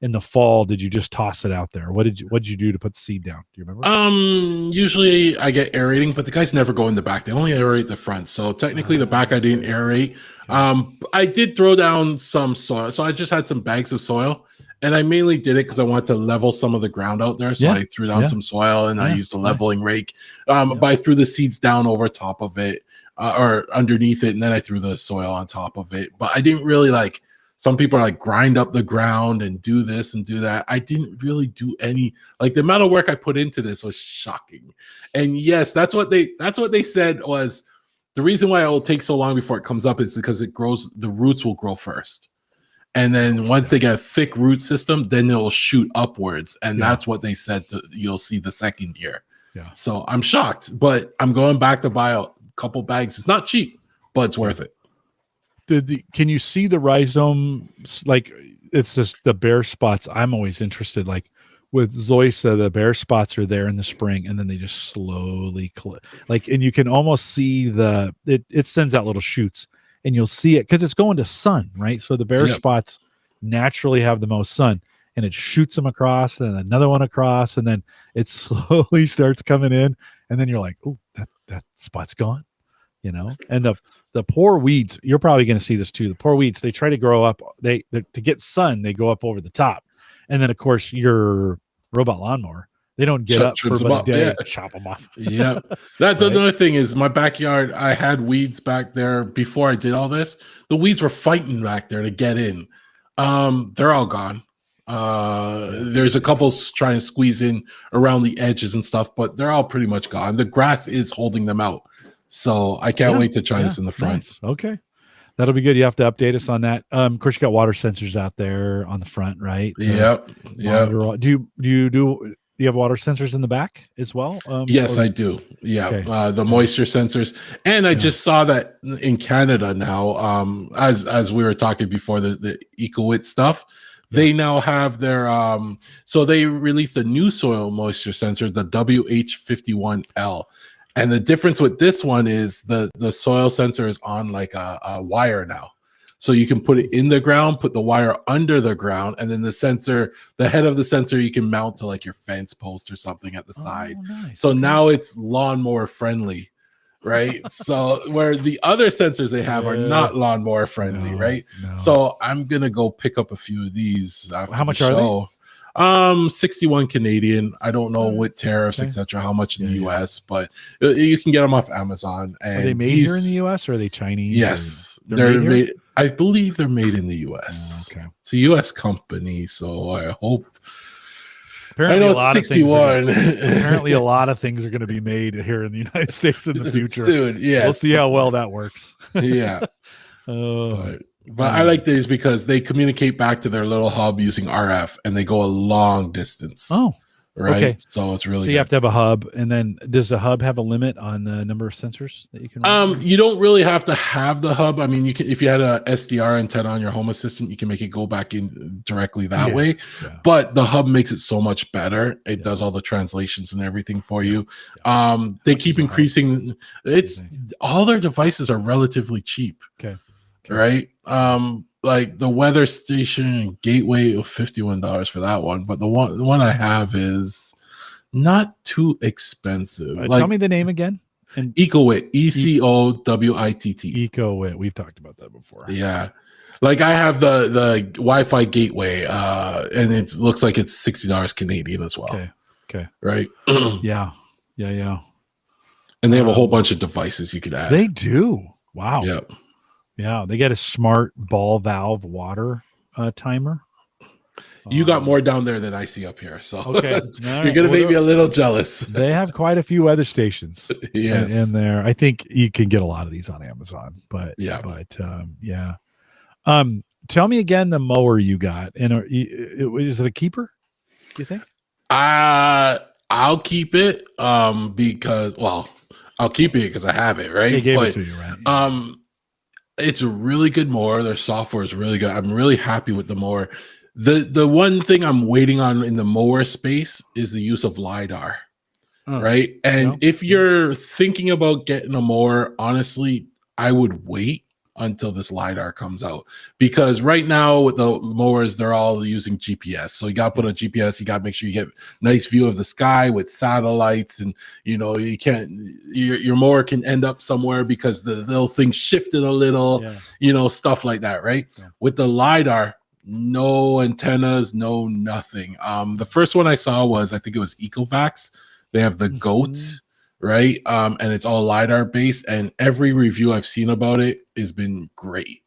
in the fall, did you just toss it out there? What did you do to put the seed down? Do you remember?
Usually I get aerating, but the guys never go in the back. They only aerate the front. So technically the back I didn't aerate. I did throw down some soil. So I just had some bags of soil. And I mainly did it because I wanted to level some of the ground out there. So I threw down some soil, and I used a leveling rake. But I threw the seeds down over top of it, or underneath it, and then I threw the soil on top of it. But I didn't really some people are grind up the ground and do this and do that. I didn't really do any, the amount of work I put into this was shocking. And yes, that's what they said was the reason why it will take so long before it comes up is because the roots will grow first. And then once they get a thick root system, then it'll shoot upwards. And that's what they said you'll see the second year. Yeah. So I'm shocked, but I'm going back to buy a couple bags. It's not cheap, but it's worth it.
Can you see the rhizome? It's just the bare spots. I'm always interested. With zoysia, the bare spots are there in the spring, and then they just slowly and you can almost see it sends out little shoots. And you'll see it because it's going to sun, right? So the bare spots naturally have the most sun, and it shoots them across, and another one across, and then it slowly starts coming in, and then you're like, oh, that spot's gone, you know? And the poor weeds, you're probably going to see this too. The poor weeds, they try to grow up. They to get sun, they go up over the top, and then of course your robot lawnmower, they don't get up for about a day, chop them off.
Yeah. That's another thing is my backyard, I had weeds back there before I did all this. The weeds were fighting back there to get in. They're all gone. There's a couple trying to squeeze in around the edges and stuff, but they're all pretty much gone. The grass is holding them out. So I can't wait to try this in the front.
Nice. Okay. That'll be good. You have to update us on that. Of course, you got water sensors out there on the front, right?
Yep.
Do you do you have water sensors in the back as well?
Yes, I do. Yeah,
Okay.
the moisture sensors, and I just saw that in Canada now. As we were talking before, the EcoWit stuff, they now have their so they released a new soil moisture sensor, the WH51L, and the difference with this one is the soil sensor is on like a wire now. So you can put it in the ground, put the wire under the ground, and then the sensor, the head of the sensor, you can mount to like your fence post or something at the side.
Nice.
So now it's lawnmower friendly, right? So where the other sensors they have are not lawnmower friendly, right?
No.
So I'm gonna go pick up a few of these after
How much
the show.
Are they?
61 Canadian. I don't know with tariffs, etc. how much in the US, but you can get them off Amazon. And
are they made here in the US or are they Chinese?
Yes, they're made. I believe they're made in the US.
Okay.
It's a US company, so I hope.
Apparently,
I know
a lot
61.
Apparently, a lot of things are going to be made here in the United States in the future.
Soon, yeah.
We'll see how well that works.
Yeah. But I like these because they communicate back to their little hub using RF, and they go a long distance.
Oh,
right.
Okay.
So it's really.
So you have to have a hub, and then does the hub have a limit on the number of sensors that you can?
You don't really have to have the hub. I mean, you can if you had a SDR antenna on your Home Assistant, you can make it go back in directly that way. Yeah. But the hub makes it so much better. It does all the translations and everything for you. They keep increasing. It's all their devices are relatively cheap.
Okay.
Right. Like the weather station gateway of $51 for that one, but the one I have is not too expensive.
Tell me the name again.
And EcoWit, ECOWITT.
EcoWit. We've talked about that before.
Yeah. Like I have the Wi-Fi gateway, and it looks like it's $60 Canadian as well.
Okay.
Right.
Yeah.
And they have a whole bunch of devices you could add.
They do. Wow.
Yep.
Yeah, they get a smart ball valve water timer.
You got more down there than I see up here, so
okay,
you're gonna make me a little jealous.
They have quite a few weather stations, in there. I think you can get a lot of these on Amazon, but tell me again the mower you got, and is it a keeper? Do you think?
I'll keep it because I'll keep it because I have it, right?
They gave it to you, right?
It's a really good mower. Their software is really good. I'm really happy with the mower. The one thing I'm waiting on in the mower space is the use of LiDAR, right? And if you're thinking about getting a mower, honestly, I would wait until this LiDAR comes out, because right now with the mowers, they're all using GPS. So you got to put a GPS, you got to make sure you get nice view of the sky with satellites, and you can't, your mower can end up somewhere because the little thing shifted a little, stuff like that, right? With the LiDAR, no antennas, no nothing. The first one I saw was, I think it was Ecovacs. They have the GOAT, right? And it's all LiDAR based, and every review I've seen about it has been great.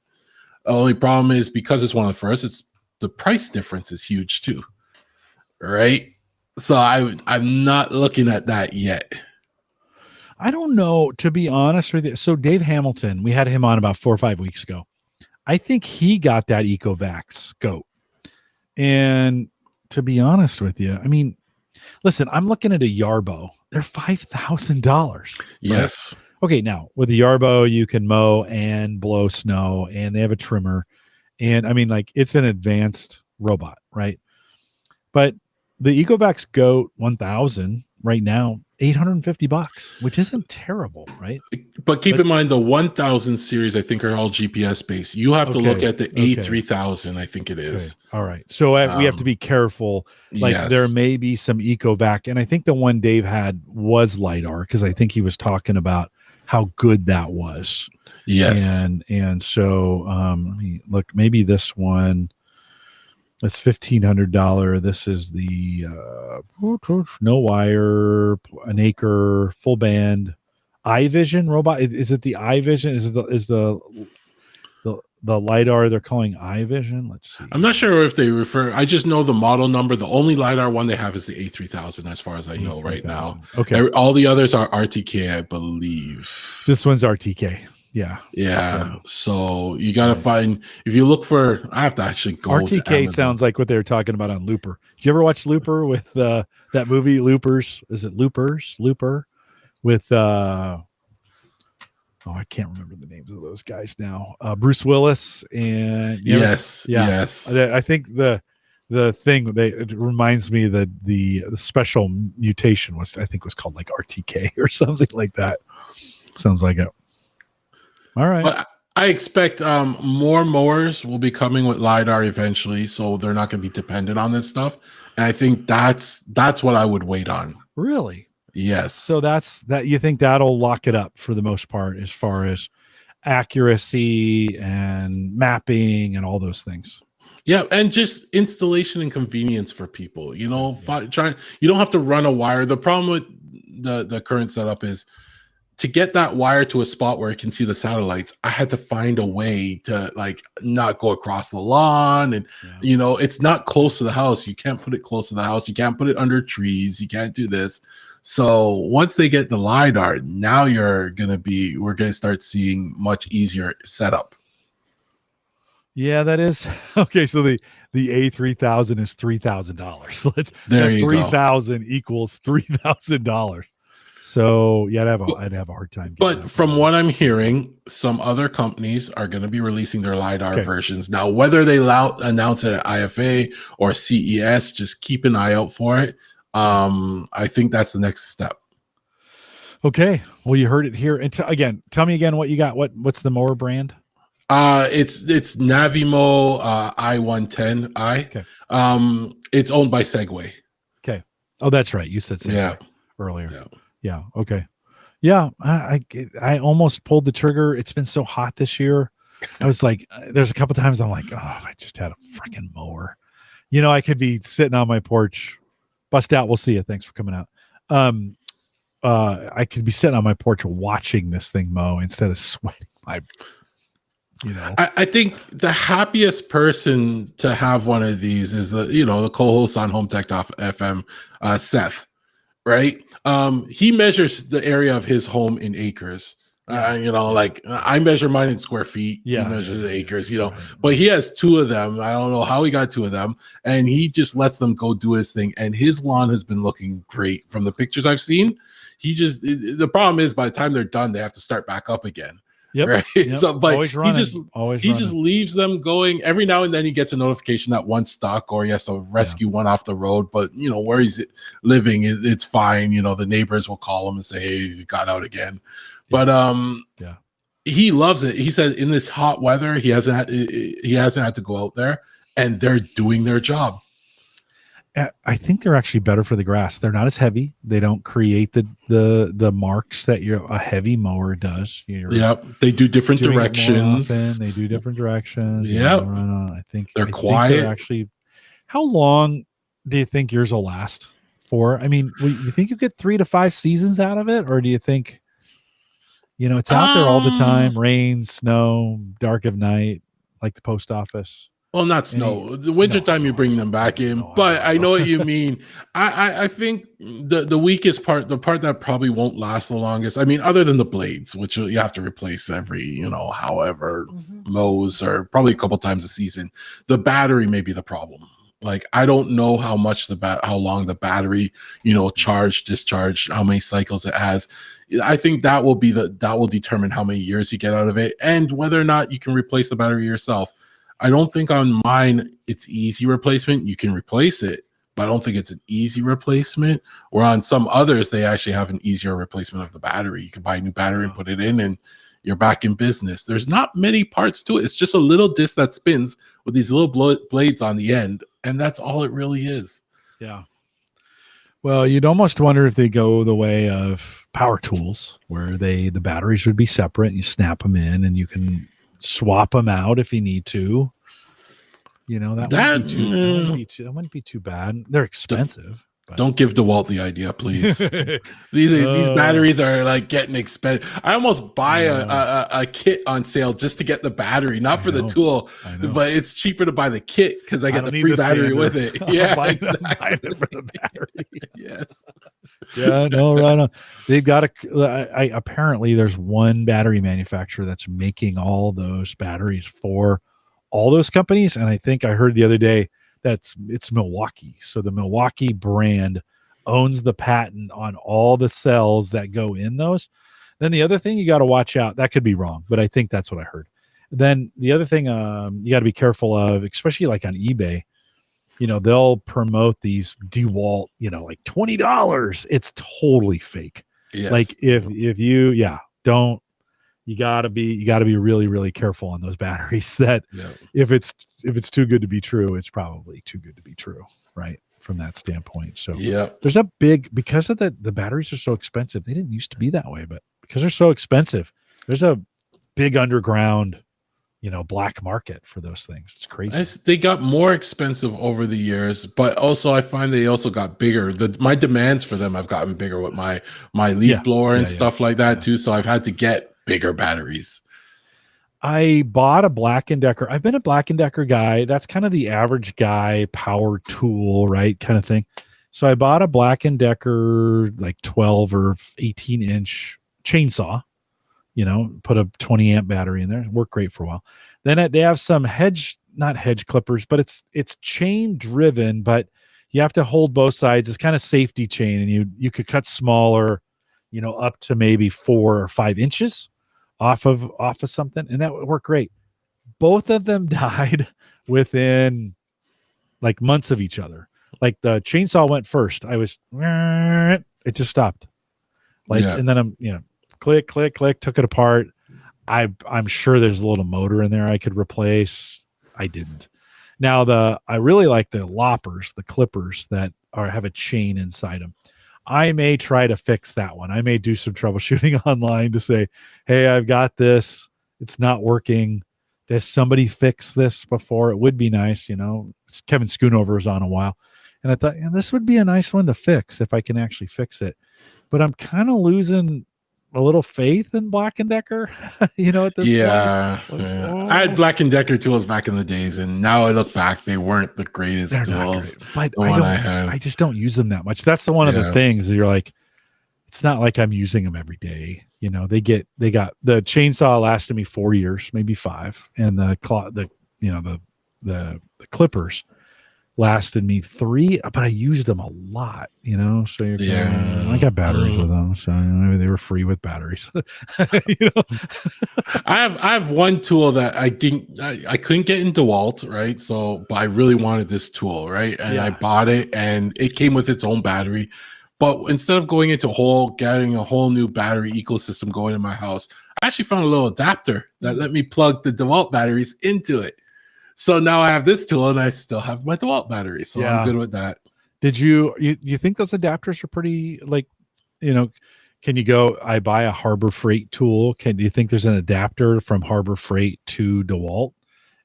The only problem is, because it's one of the first, the price difference is huge too, right? So I'm not looking at that yet.
I don't know, to be honest with you. So Dave Hamilton, we had him on about 4 or 5 weeks ago. I think he got that Ecovacs GOAT. And to be honest with you, I mean, listen, I'm looking at a Yarbo. They're $5,000.
Yes.
Right? Okay, now with the Yarbo, you can mow and blow snow, and they have a trimmer. And I mean, like, it's an advanced robot, right? But the Ecovacs GOAT 1000 right now, $850, which isn't terrible, right?
But keep in mind, the 1000 series, I think, are all GPS based. You have to look at the A3000, I think it is.
Okay. All right. So we have to be careful. Like, there may be some Ecovac, and I think the one Dave had was LiDAR, because I think he was talking about how good that was.
Yes.
And so let me look. Maybe this one. That's $1,500. This is the no wire, an acre, full band, iVision robot. Is it the iVision? Is the LiDAR they're calling iVision? Let's see.
I'm not sure if they refer. I just know the model number. The only LiDAR one they have is the A3000, as far as I know right now.
Okay.
All the others are RTK, I believe.
This one's RTK. Yeah.
Yeah. So you got to find, if you look for, I have to actually go to
RTK
Amazon.
sounds like what they were talking about on Looper. Did you ever watch Looper with that movie Loopers? Is it Looper with I can't remember the names of those guys now. Bruce Willis and
Yes.
I think the thing it reminds me that the special mutation was called like RTK or something like that. Sounds like it. All right.
But I expect more mowers will be coming with LiDAR eventually, so they're not going to be dependent on this stuff. And I think that's what I would wait on.
Really?
Yes.
So that you think that'll lock it up for the most part as far as accuracy and mapping and all those things.
Yeah, and just installation and convenience for people. You know, you don't have to run a wire. The problem with the current setup is, to get that wire to a spot where it can see the satellites, I had to find a way to like not go across the lawn. And, you know, it's not close to the house. You can't put it close to the house. You can't put it under trees. You can't do this. So once they get the LiDAR, now we're going to start seeing much easier setup.
Yeah, that is. Okay. So the A3000 is $3,000.
There you go.
3,000 equals $3,000. So yeah, I'd have a hard time.
But from what I'm hearing, some other companies are going to be releasing their LiDAR versions. Now, whether they announce it at IFA or CES, just keep an eye out for it. I think that's the next step. Okay.
Well, you heard it here. And tell me again what you got. What's the mower brand?
It's Navimow I110i.
Okay.
It's owned by Segway.
Okay. Oh, that's right. You said Segway earlier. Yeah. Okay. Yeah. I almost pulled the trigger. It's been so hot this year. I was like, there's a couple times I'm like, oh, if I just had a freaking mower, you know, I could be sitting on my porch, bust out. We'll see you. Thanks for coming out. I could be sitting on my porch watching this thing mow instead of sweating my, you know.
I think the happiest person to have one of these is the co-host on HomeTech.fm, Seth. Right. He measures the area of his home in acres. Like I measure mine in square feet. He measures in acres, but he has two of them. I don't know how he got two of them, and he just lets them go do his thing. And his lawn has been looking great from the pictures I've seen. The problem is by the time they're done, they have to start back up again.
Yep.
Right.
Yep.
So, but
he
just leaves them going. Every now and then he gets a notification that one's stuck or he has to rescue one off the road. But where he's living, it's fine. The neighbors will call him and say, "Hey, he got out again." But he loves it. He said in this hot weather, he hasn't had to go out there, and they're doing their job.
I think they're actually better for the grass. They're not as heavy. They don't create the marks that a heavy mower does.
They do different directions.
They do different directions.
Yeah,
I think
they're quiet.
Actually, how long do you think yours will last for? I mean, you think you get 3 to 5 seasons out of it, or do you think it's out there all the time, rain, snow, dark of night, like the post office?
Well, not snow. The wintertime you bring them back in, but I know what you mean. I think the weakest part, the part that probably won't last the longest, I mean, other than the blades, which you have to replace every, however mows or probably a couple times a season, the battery may be the problem. Like, I don't know how much how long the battery, charge, discharge, how many cycles it has. I think that will determine how many years you get out of it and whether or not you can replace the battery yourself. I don't think on mine it's easy replacement. You can replace it, but I don't think it's an easy replacement. Or on some others, they actually have an easier replacement of the battery. You can buy a new battery and put it in, and you're back in business. There's not many parts to it. It's just a little disc that spins with these little blades on the end, and that's all it really is.
Yeah. Well, you'd almost wonder if they go the way of power tools, where the batteries would be separate. And you snap them in, and you can swap them out if you need to. That wouldn't be too bad. They're expensive.
Don't give DeWalt the idea, please. these batteries are like getting expensive. I almost buy a kit on sale just to get the battery, not for the tool, but it's cheaper to buy the kit because I get the free battery with it. Yeah, exactly.
For the battery.
Yes.
Yeah, no, right on. They've got apparently there's one battery manufacturer that's making all those batteries for all those companies. And I think I heard the other day it's Milwaukee. So the Milwaukee brand owns the patent on all the cells that go in those. Then the other thing you got to watch out, that could be wrong, but I think that's what I heard. Then the other thing you got to be careful of, especially like on eBay, they'll promote these DeWalt, like $20. It's totally fake.
Yes.
Like if you don't, you gotta be really, really careful on those batteries that if it's too good to be true, it's probably too good to be true. Right. From that standpoint. So there's a big, because of the batteries are so expensive. They didn't used to be that way, but because they're so expensive, there's a big underground, black market for those things. It's crazy.
They got more expensive over the years, but also I find they also got bigger. My demands for them have gotten bigger with my leaf blower and stuff like that too. So I've had to get bigger batteries.
I bought a Black & Decker. I've been a Black & Decker guy. That's kind of the average guy power tool, right? Kind of thing. So I bought a Black & Decker like 12 or 18 inch chainsaw. Put a 20 amp battery in there. It worked great for a while. Then they have some not hedge clippers, but it's chain driven, but you have to hold both sides. It's kind of safety chain, and you could cut smaller, up to maybe 4 or 5 inches off of something, and that would work great. Both of them died within like months of each other. Like the chainsaw went first. It just stopped. And then I'm click, click, click, took it apart. I'm sure there's a little motor in there I could replace. I didn't. Now I really like the loppers, the clippers that have a chain inside them. I may try to fix that one. I may do some troubleshooting online to say, hey, I've got this. It's not working. Has somebody fixed this before? It would be nice, Kevin Schoonover was on a while. And I thought, this would be a nice one to fix if I can actually fix it. But I'm kind of losing a little faith in Black & Decker, at this point.
I had Black & Decker tools back in the days, and now I look back, they weren't the greatest tools.
But I just don't use them that much. That's the one of the things that you're like, it's not like I'm using them every day. They got the chainsaw lasted me 4 years, maybe 5, and the clippers lasted me 3, but I used them a lot, so I got batteries with them, so maybe they were free with batteries.
I have one tool that I couldn't get into DeWalt, right? So, but I really wanted this tool, right? And I bought it, and it came with its own battery. But instead of going into getting a whole new battery ecosystem going in my house, I actually found a little adapter that let me plug the DeWalt batteries into it. So now I have this tool, and I still have my DeWalt battery, so I'm good with that.
Did you think those adapters are pretty, can you go, I buy a Harbor Freight tool? Do you think there's an adapter from Harbor Freight to DeWalt?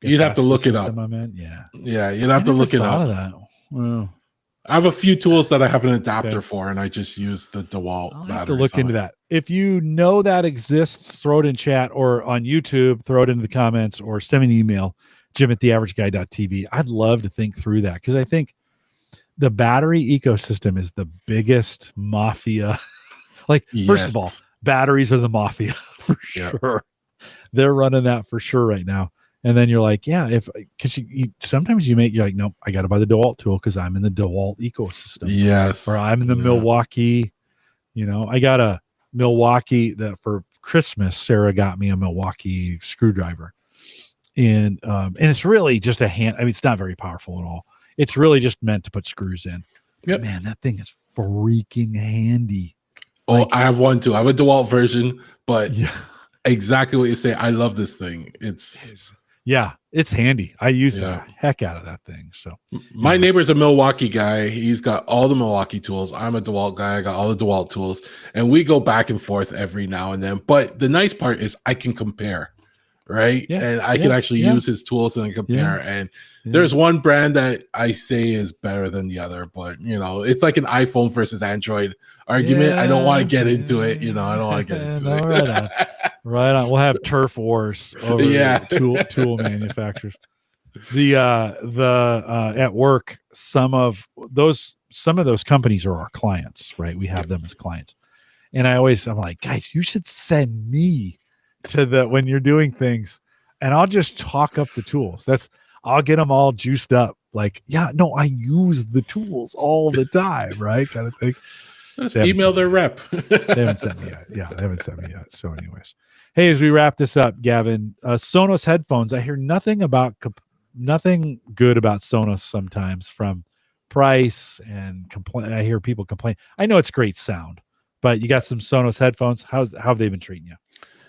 You'd have to look it up.
Yeah,
you'd have to look it up.
Of that. Well,
I have a few tools that I have an adapter for, and I just use the DeWalt battery.
I'll have to look into that. If you know that exists, throw it in chat or on YouTube, throw it into the comments, or send me an email, jim@theaverageguy.tv. I'd love to think through that, because I think the battery ecosystem is the biggest mafia. First of all, batteries are the mafia for sure. They're running that for sure right now. And then you're like, because sometimes you're like, nope, I got to buy the DeWalt tool because I'm in the DeWalt ecosystem.
Yes.
Or I'm in the Milwaukee. I got a Milwaukee that for Christmas, Sarah got me a Milwaukee screwdriver. And it's really just a hand. I mean, it's not very powerful at all. It's really just meant to put screws in.
Yep.
Man, that thing is freaking handy.
Oh, I have one too. I have a DeWalt version, but exactly what you say. I love this thing. It's
handy. I use the heck out of that thing. So
my neighbor's a Milwaukee guy. He's got all the Milwaukee tools. I'm a DeWalt guy. I got all the DeWalt tools, and we go back and forth every now and then. But the nice part is I can compare. Right. And I can actually use his tools and compare. And there's one brand that I say is better than the other, but it's like an iPhone versus Android argument. I don't want to get into it. I don't want to get into it.
Right on. We'll have turf wars over tool manufacturers. At work, some of those companies are our clients, right? We have them as clients. And I'm like, guys, you should send me to when you're doing things, and I'll just talk up the tools. I'll get them all juiced up. Like, yeah, no, I use the tools all the time, right? Kind of thing.
Just email their rep.
They haven't sent me yet. Yeah, they haven't sent me yet. So anyways, hey, as we wrap this up, Gavin, Sonos headphones, I hear nothing good about Sonos sometimes, from price and complain. I hear people complain. I know it's great sound, but you got some Sonos headphones. How have they been treating you?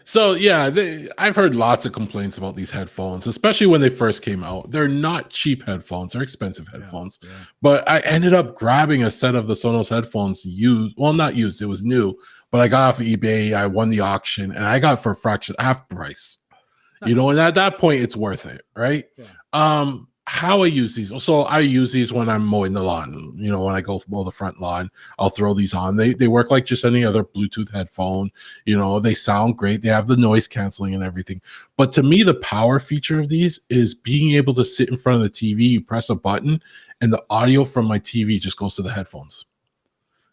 So yeah, I've heard lots of complaints about these headphones, especially when they first came out. They're not cheap headphones; they're expensive headphones. Yeah. But I ended up grabbing a set of the Sonos headphones used. Well, not used; it was new. But I got off of eBay. I won the auction, and I got it for a fraction, half price. Nice. You know, and at that point, it's worth it, right? Yeah. How I use these. So I use these when I'm mowing the lawn. You know, when I go mow the front lawn, I'll throw these on. They work like just any other Bluetooth headphone. You know, they sound great. They have the noise canceling and everything. But to me, the power feature of these is being able to sit in front of the TV. You press a button, and the audio from my TV just goes to the headphones,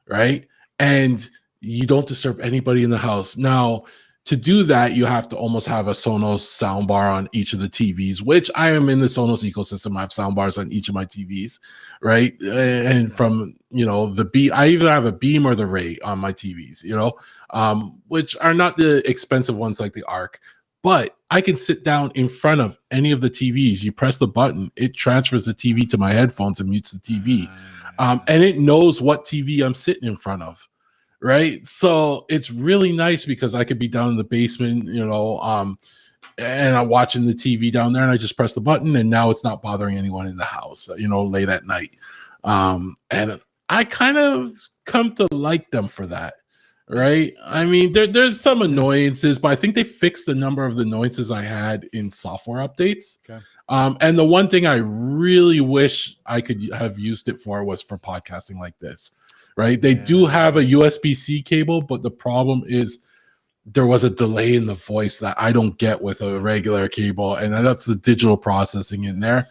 right? And you don't disturb anybody in the house. Now, to do that, you have to almost have a Sonos soundbar on each of the TVs, which I am in the Sonos ecosystem. I have soundbars on each of my TVs, right? And from, you know, I either have a Beam or the Ray on my TVs, you know, which are not the expensive ones like the Arc. But I can sit down in front of any of the TVs. You press the button, it transfers the TV to my headphones and mutes the TV. And it knows what TV I'm sitting in front of. Right. So it's really nice because I could be down in the basement, you know, and I'm watching the TV down there, and I just press the button, and now it's not bothering anyone in the house, you know, late at night. And I kind of come to like them for that. Right. I mean, there's some annoyances, but I think they fixed the number of the annoyances I had in software updates. Okay. And the one thing I really wish I could have used it for was for podcasting like this. Right. They do have a USB-C cable, but the problem is there was a delay in the voice that I don't get with a regular cable. And that's the digital processing in there.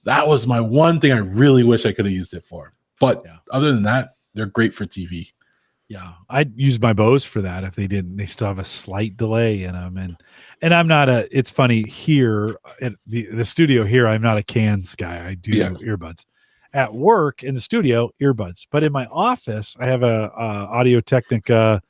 That was my one thing I really wish I could have used it for. But other than that, they're great for TV.
Yeah, I'd use my Bose for that if they didn't. They still have a slight delay in them. And I'm not it's funny here at the studio here, I'm not a cans guy. I do earbuds. At work in the studio, earbuds, but in my office, I have a Audio Technica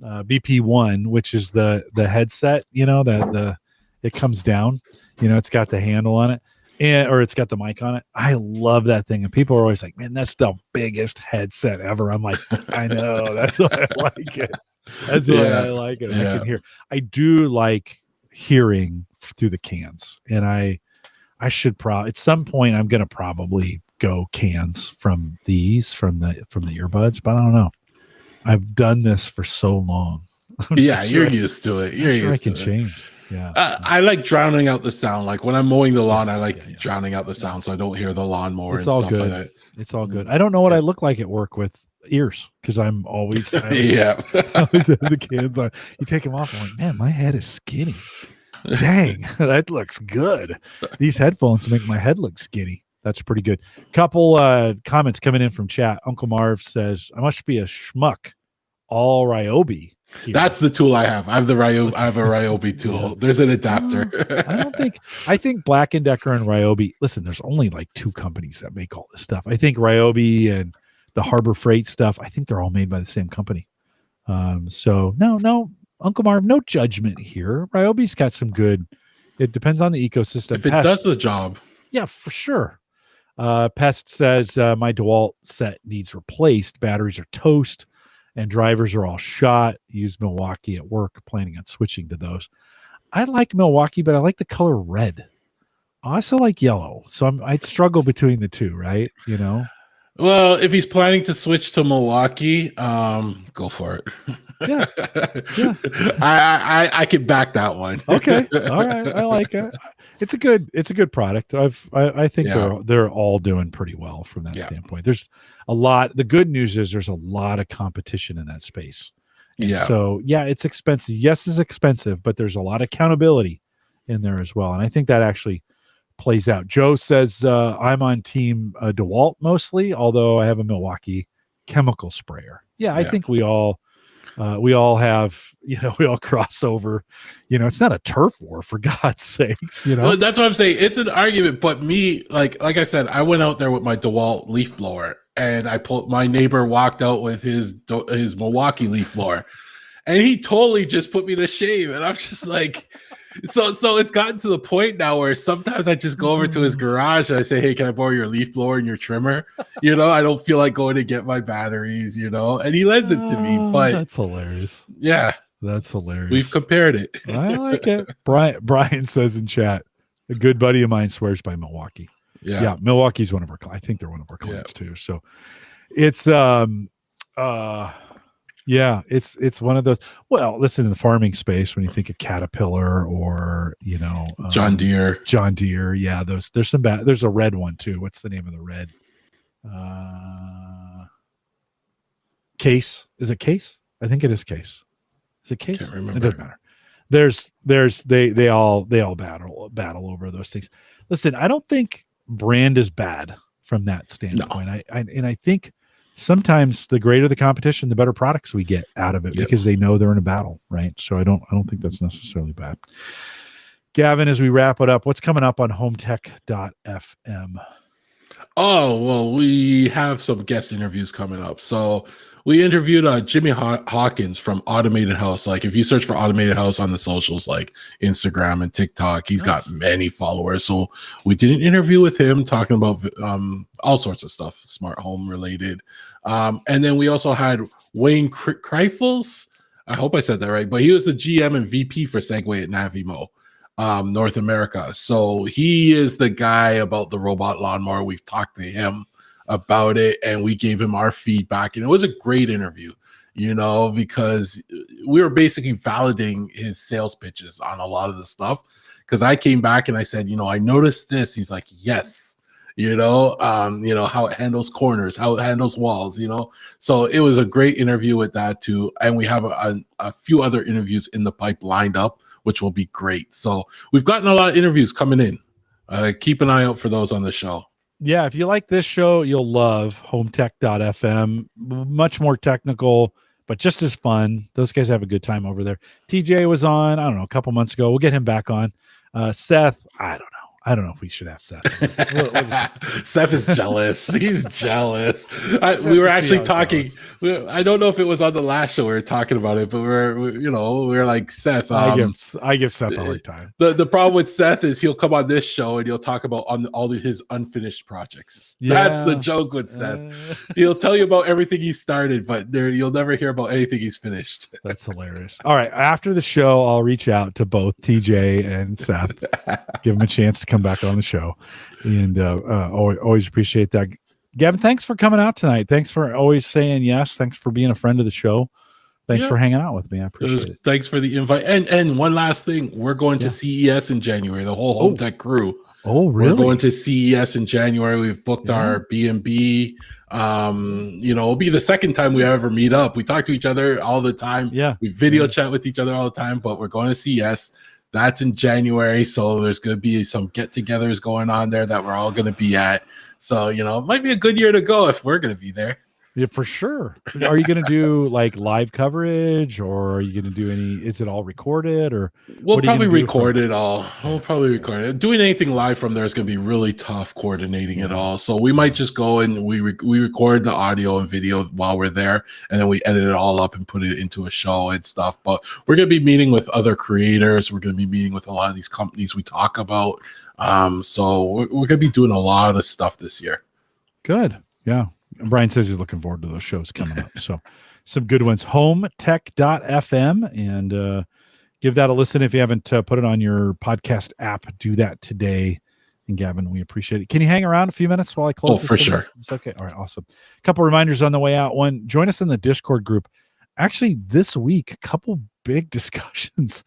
BP1, which is the headset. You know that it comes down. You know, it's got the handle on it, or it's got the mic on it. I love that thing, and people are always like, "Man, that's the biggest headset ever." I'm like, I know, that's why I like it. That's why I like it. I can hear. I do like hearing through the cans, and I should at some point I'm gonna probably go cans from the earbuds, but I don't know. I've done this for so long.
You're used to it.
I can change. Yeah.
I like drowning out the sound. Like when I'm mowing the lawn, I like drowning out the sound so I don't hear the lawnmower and stuff like that.
It's all good. I don't know what I look like at work with ears because I'm always I always have the cans on. You take them off, I'm like, man, my head is skinny. Dang, that looks good. These headphones make my head look skinny. That's pretty good. Couple comments coming in from chat. Uncle Marv says, I must be a schmuck. All Ryobi. Here.
That's the tool I have. I have a Ryobi tool. There's an adapter.
I think Black & Decker and Ryobi. Listen, there's only like 2 companies that make all this stuff. I think Ryobi and the Harbor Freight stuff, I think they're all made by the same company. So no, Uncle Marv, no judgment here. Ryobi's got some good. It depends on the ecosystem.
If it does the job.
Yeah, for sure. Pest says my DeWalt set needs replaced. Batteries are toast and drivers are all shot. Use Milwaukee at work, planning on switching to those. I like Milwaukee, but I like the color red. I also like yellow. So I'd struggle between the two, right? You know?
Well, if he's planning to switch to Milwaukee, go for it.
Yeah.
I could back that one.
Okay. All right. I like it. It's a good product. I think they're all doing pretty well from that standpoint. There's a lot. The good news is there's a lot of competition in that space. And so it's expensive. Yes, it's expensive, but there's a lot of accountability in there as well. And I think that actually plays out. Joe says I'm on team DeWalt mostly, although I have a Milwaukee chemical sprayer. I think we all have, we all cross over. It's not a turf war, for God's sakes.
Well, that's what I'm saying. It's an argument, but me, like I said, I went out there with my DeWalt leaf blower, and my neighbor walked out with his Milwaukee leaf blower, and he totally just put me to shame. And I'm just like, so it's gotten to the point now where sometimes I just go over to his garage and I say, hey, can I borrow your leaf blower and your trimmer? I don't feel like going to get my batteries, and he lends it to me. But
that's hilarious.
Yeah.
That's hilarious.
We've compared it.
I like it. Brian says in chat, a good buddy of mine swears by Milwaukee. Yeah. Milwaukee's one of our, I think they're one of our clients too. So it's, it's one of those. Well, listen, in the farming space, when you think of Caterpillar or
John Deere.
Yeah, there's some bad. There's a red one too. What's the name of the red? Case. Is it Case? I think it is Case. Is it Case?
Can't remember.
It doesn't matter. They all battle over those things. Listen, I don't think brand is bad from that standpoint. No. I think sometimes the greater the competition, the better products we get out of it because they know they're in a battle, right? So I don't think that's necessarily bad. Gavin, as we wrap it up, what's coming up on hometech.fm?
Oh, well, we have some guest interviews coming up. So we interviewed Jimmy Hawkins from Automated House. Like, if you search for Automated House on the socials, like Instagram and TikTok, he's got many followers. So we did an interview with him talking about all sorts of stuff, smart home related. And then we also had Wayne Kreifels. I hope I said that right, but he was the GM and VP for Segway at Navimow, North America. So he is the guy about the robot lawnmower. We've talked to him about it and we gave him our feedback, and it was a great interview, because we were basically validating his sales pitches on a lot of the stuff. Because I came back and I said, I noticed this. He's like, yes, how it handles corners, how it handles walls, So it was a great interview with that too. And we have a few other interviews in the pipe lined up, which will be great. So we've gotten a lot of interviews coming in. Keep an eye out for those on the show.
Yeah, if you like this show, you'll love hometech.fm. Much more technical, but just as fun. Those guys have a good time over there. TJ was on, I don't know, a couple months ago. We'll get him back on. Seth, I don't know if we should have Seth.
Seth is jealous. He's jealous. We were actually talking. I don't know if it was on the last show we were talking about it, but we were like, Seth.
I give Seth a hard time.
The problem with Seth is he'll come on this show and he'll talk about all of his unfinished projects. Yeah. That's the joke with Seth. He'll tell you about everything he started, but you'll never hear about anything he's finished.
That's hilarious. All right, after the show, I'll reach out to both TJ and Seth, give them a chance to come back on the show, and always appreciate that. Gavin, thanks for coming out tonight. Thanks for always saying yes. Thanks for being a friend of the show. Thanks for hanging out with me. I appreciate it.
Thanks for the invite. And one last thing, we're going to CES in January, the whole Home Tech crew.
Oh, really?
We're going to CES in January. We've booked our B&B. It'll be the second time we ever meet up. We talk to each other all the time.
Yeah.
We video chat with each other all the time, but we're going to CES. That's in January. So there's going to be some get-togethers going on there that we're all going to be at. So, it might be a good year to go if we're going to be there.
Yeah, for sure. Are you going to do like live coverage, or are you going to do is it all recorded, or
we'll probably record it all? We'll probably record it. Doing anything live from there is going to be really tough coordinating it all. So we might just go and we record the audio and video while we're there, and then we edit it all up and put it into a show and stuff. But we're going to be meeting with other creators. We're going to be meeting with a lot of these companies we talk about. So we're going to be doing a lot of stuff this year.
Good. Yeah. Brian says he's looking forward to those shows coming up. So some good ones. Hometech.fm, and give that a listen. If you haven't put it on your podcast app, do that today. And Gavin, we appreciate it. Can you hang around a few minutes while I close?
Oh, for sure.
It's okay. All right. Awesome. A couple reminders on the way out. One, join us in the Discord group. Actually, this week, a couple big discussions.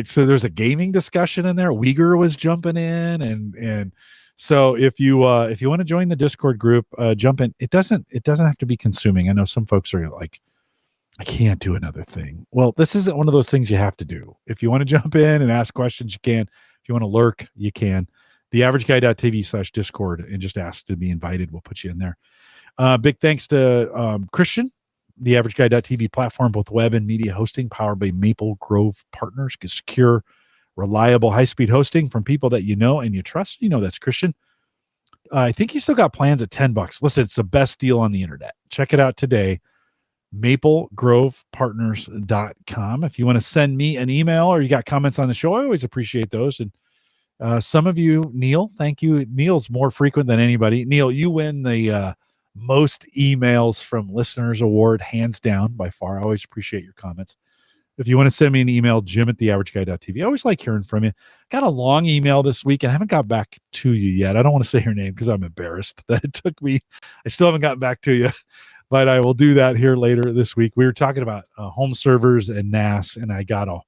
So there's a gaming discussion in there. Uyghur was jumping in, and so if you want to join the Discord group, jump in. It doesn't have to be consuming. I know some folks are like, I can't do another thing. Well, this isn't one of those things you have to do. If you want to jump in and ask questions, you can. If you want to lurk, you can. theaverageguy.tv/Discord and just ask to be invited. We'll put you in there. Big thanks to Christian, theaverageguy.tv platform, both web and media hosting, powered by Maple Grove Partners. Get secure, reliable, high-speed hosting from people that you know and you trust. You know that's Christian. I think he's still got plans at $10. Listen, it's the best deal on the internet. Check it out today. MapleGrovePartners.com. If you want to send me an email or you got comments on the show, I always appreciate those. And some of you, Neil, thank you. Neil's more frequent than anybody. Neil, you win the most emails from listeners award, hands down, by far. I always appreciate your comments. If you want to send me an email, jim@theaverageguy.tv. I always like hearing from you. Got a long email this week, and I haven't got back to you yet. I don't want to say your name because I'm embarrassed that it took me. I still haven't gotten back to you, but I will do that here later this week. We were talking about home servers and NAS, and I got a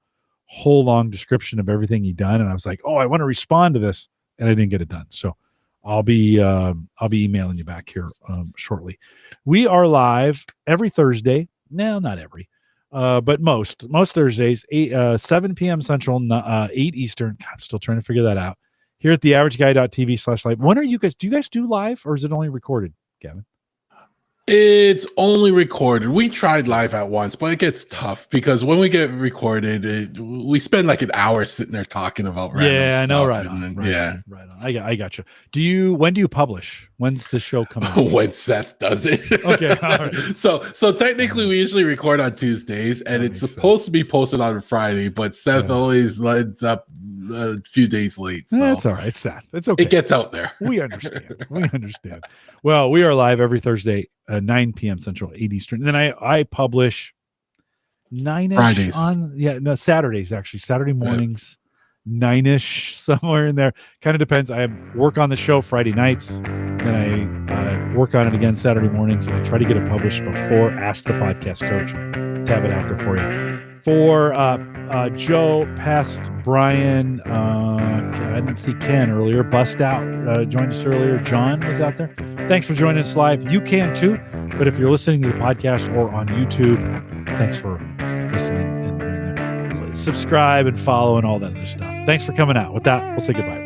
whole long description of everything he'd done, and I was like, oh, I want to respond to this, and I didn't get it done. So I'll be emailing you back here shortly. We are live every Thursday. No, not every. But most Thursdays, 7 p.m. Central, 8 Eastern. God, I'm still trying to figure that out. Here at theaverageguy.tv/live. When are you guys? Do you guys do live, or is it only recorded, Gavin?
It's only recorded. We tried live at once, but it gets tough because when we get recorded, we spend like an hour sitting there talking about random stuff.
I know, right on. I got you. When do you publish? When's the show coming out?
When Seth does it.
Okay, all right.
So technically we usually record on Tuesdays, and it's supposed to be posted on a Friday, but Seth always ends up a few days late. So
that's all right, Seth. It's okay.
It gets out there.
We understand. Well, we are live every Thursday, 9 p.m. Central, 8 Eastern. And then I publish 9-ish
Fridays
Saturdays, actually. Saturday mornings, 9-ish, somewhere in there. Kind of depends. I work on the show Friday nights, then I work on it again Saturday mornings, and I try to get it published before Ask the Podcast Coach to have it out there for you. For Joe, Pest, Brian, I didn't see Ken earlier. Bust Out joined us earlier. John was out there. Thanks for joining us live. You can too, but if you're listening to the podcast or on YouTube, thanks for listening and doing that. Subscribe and follow and all that other stuff. Thanks for coming out. With that, we'll say goodbye.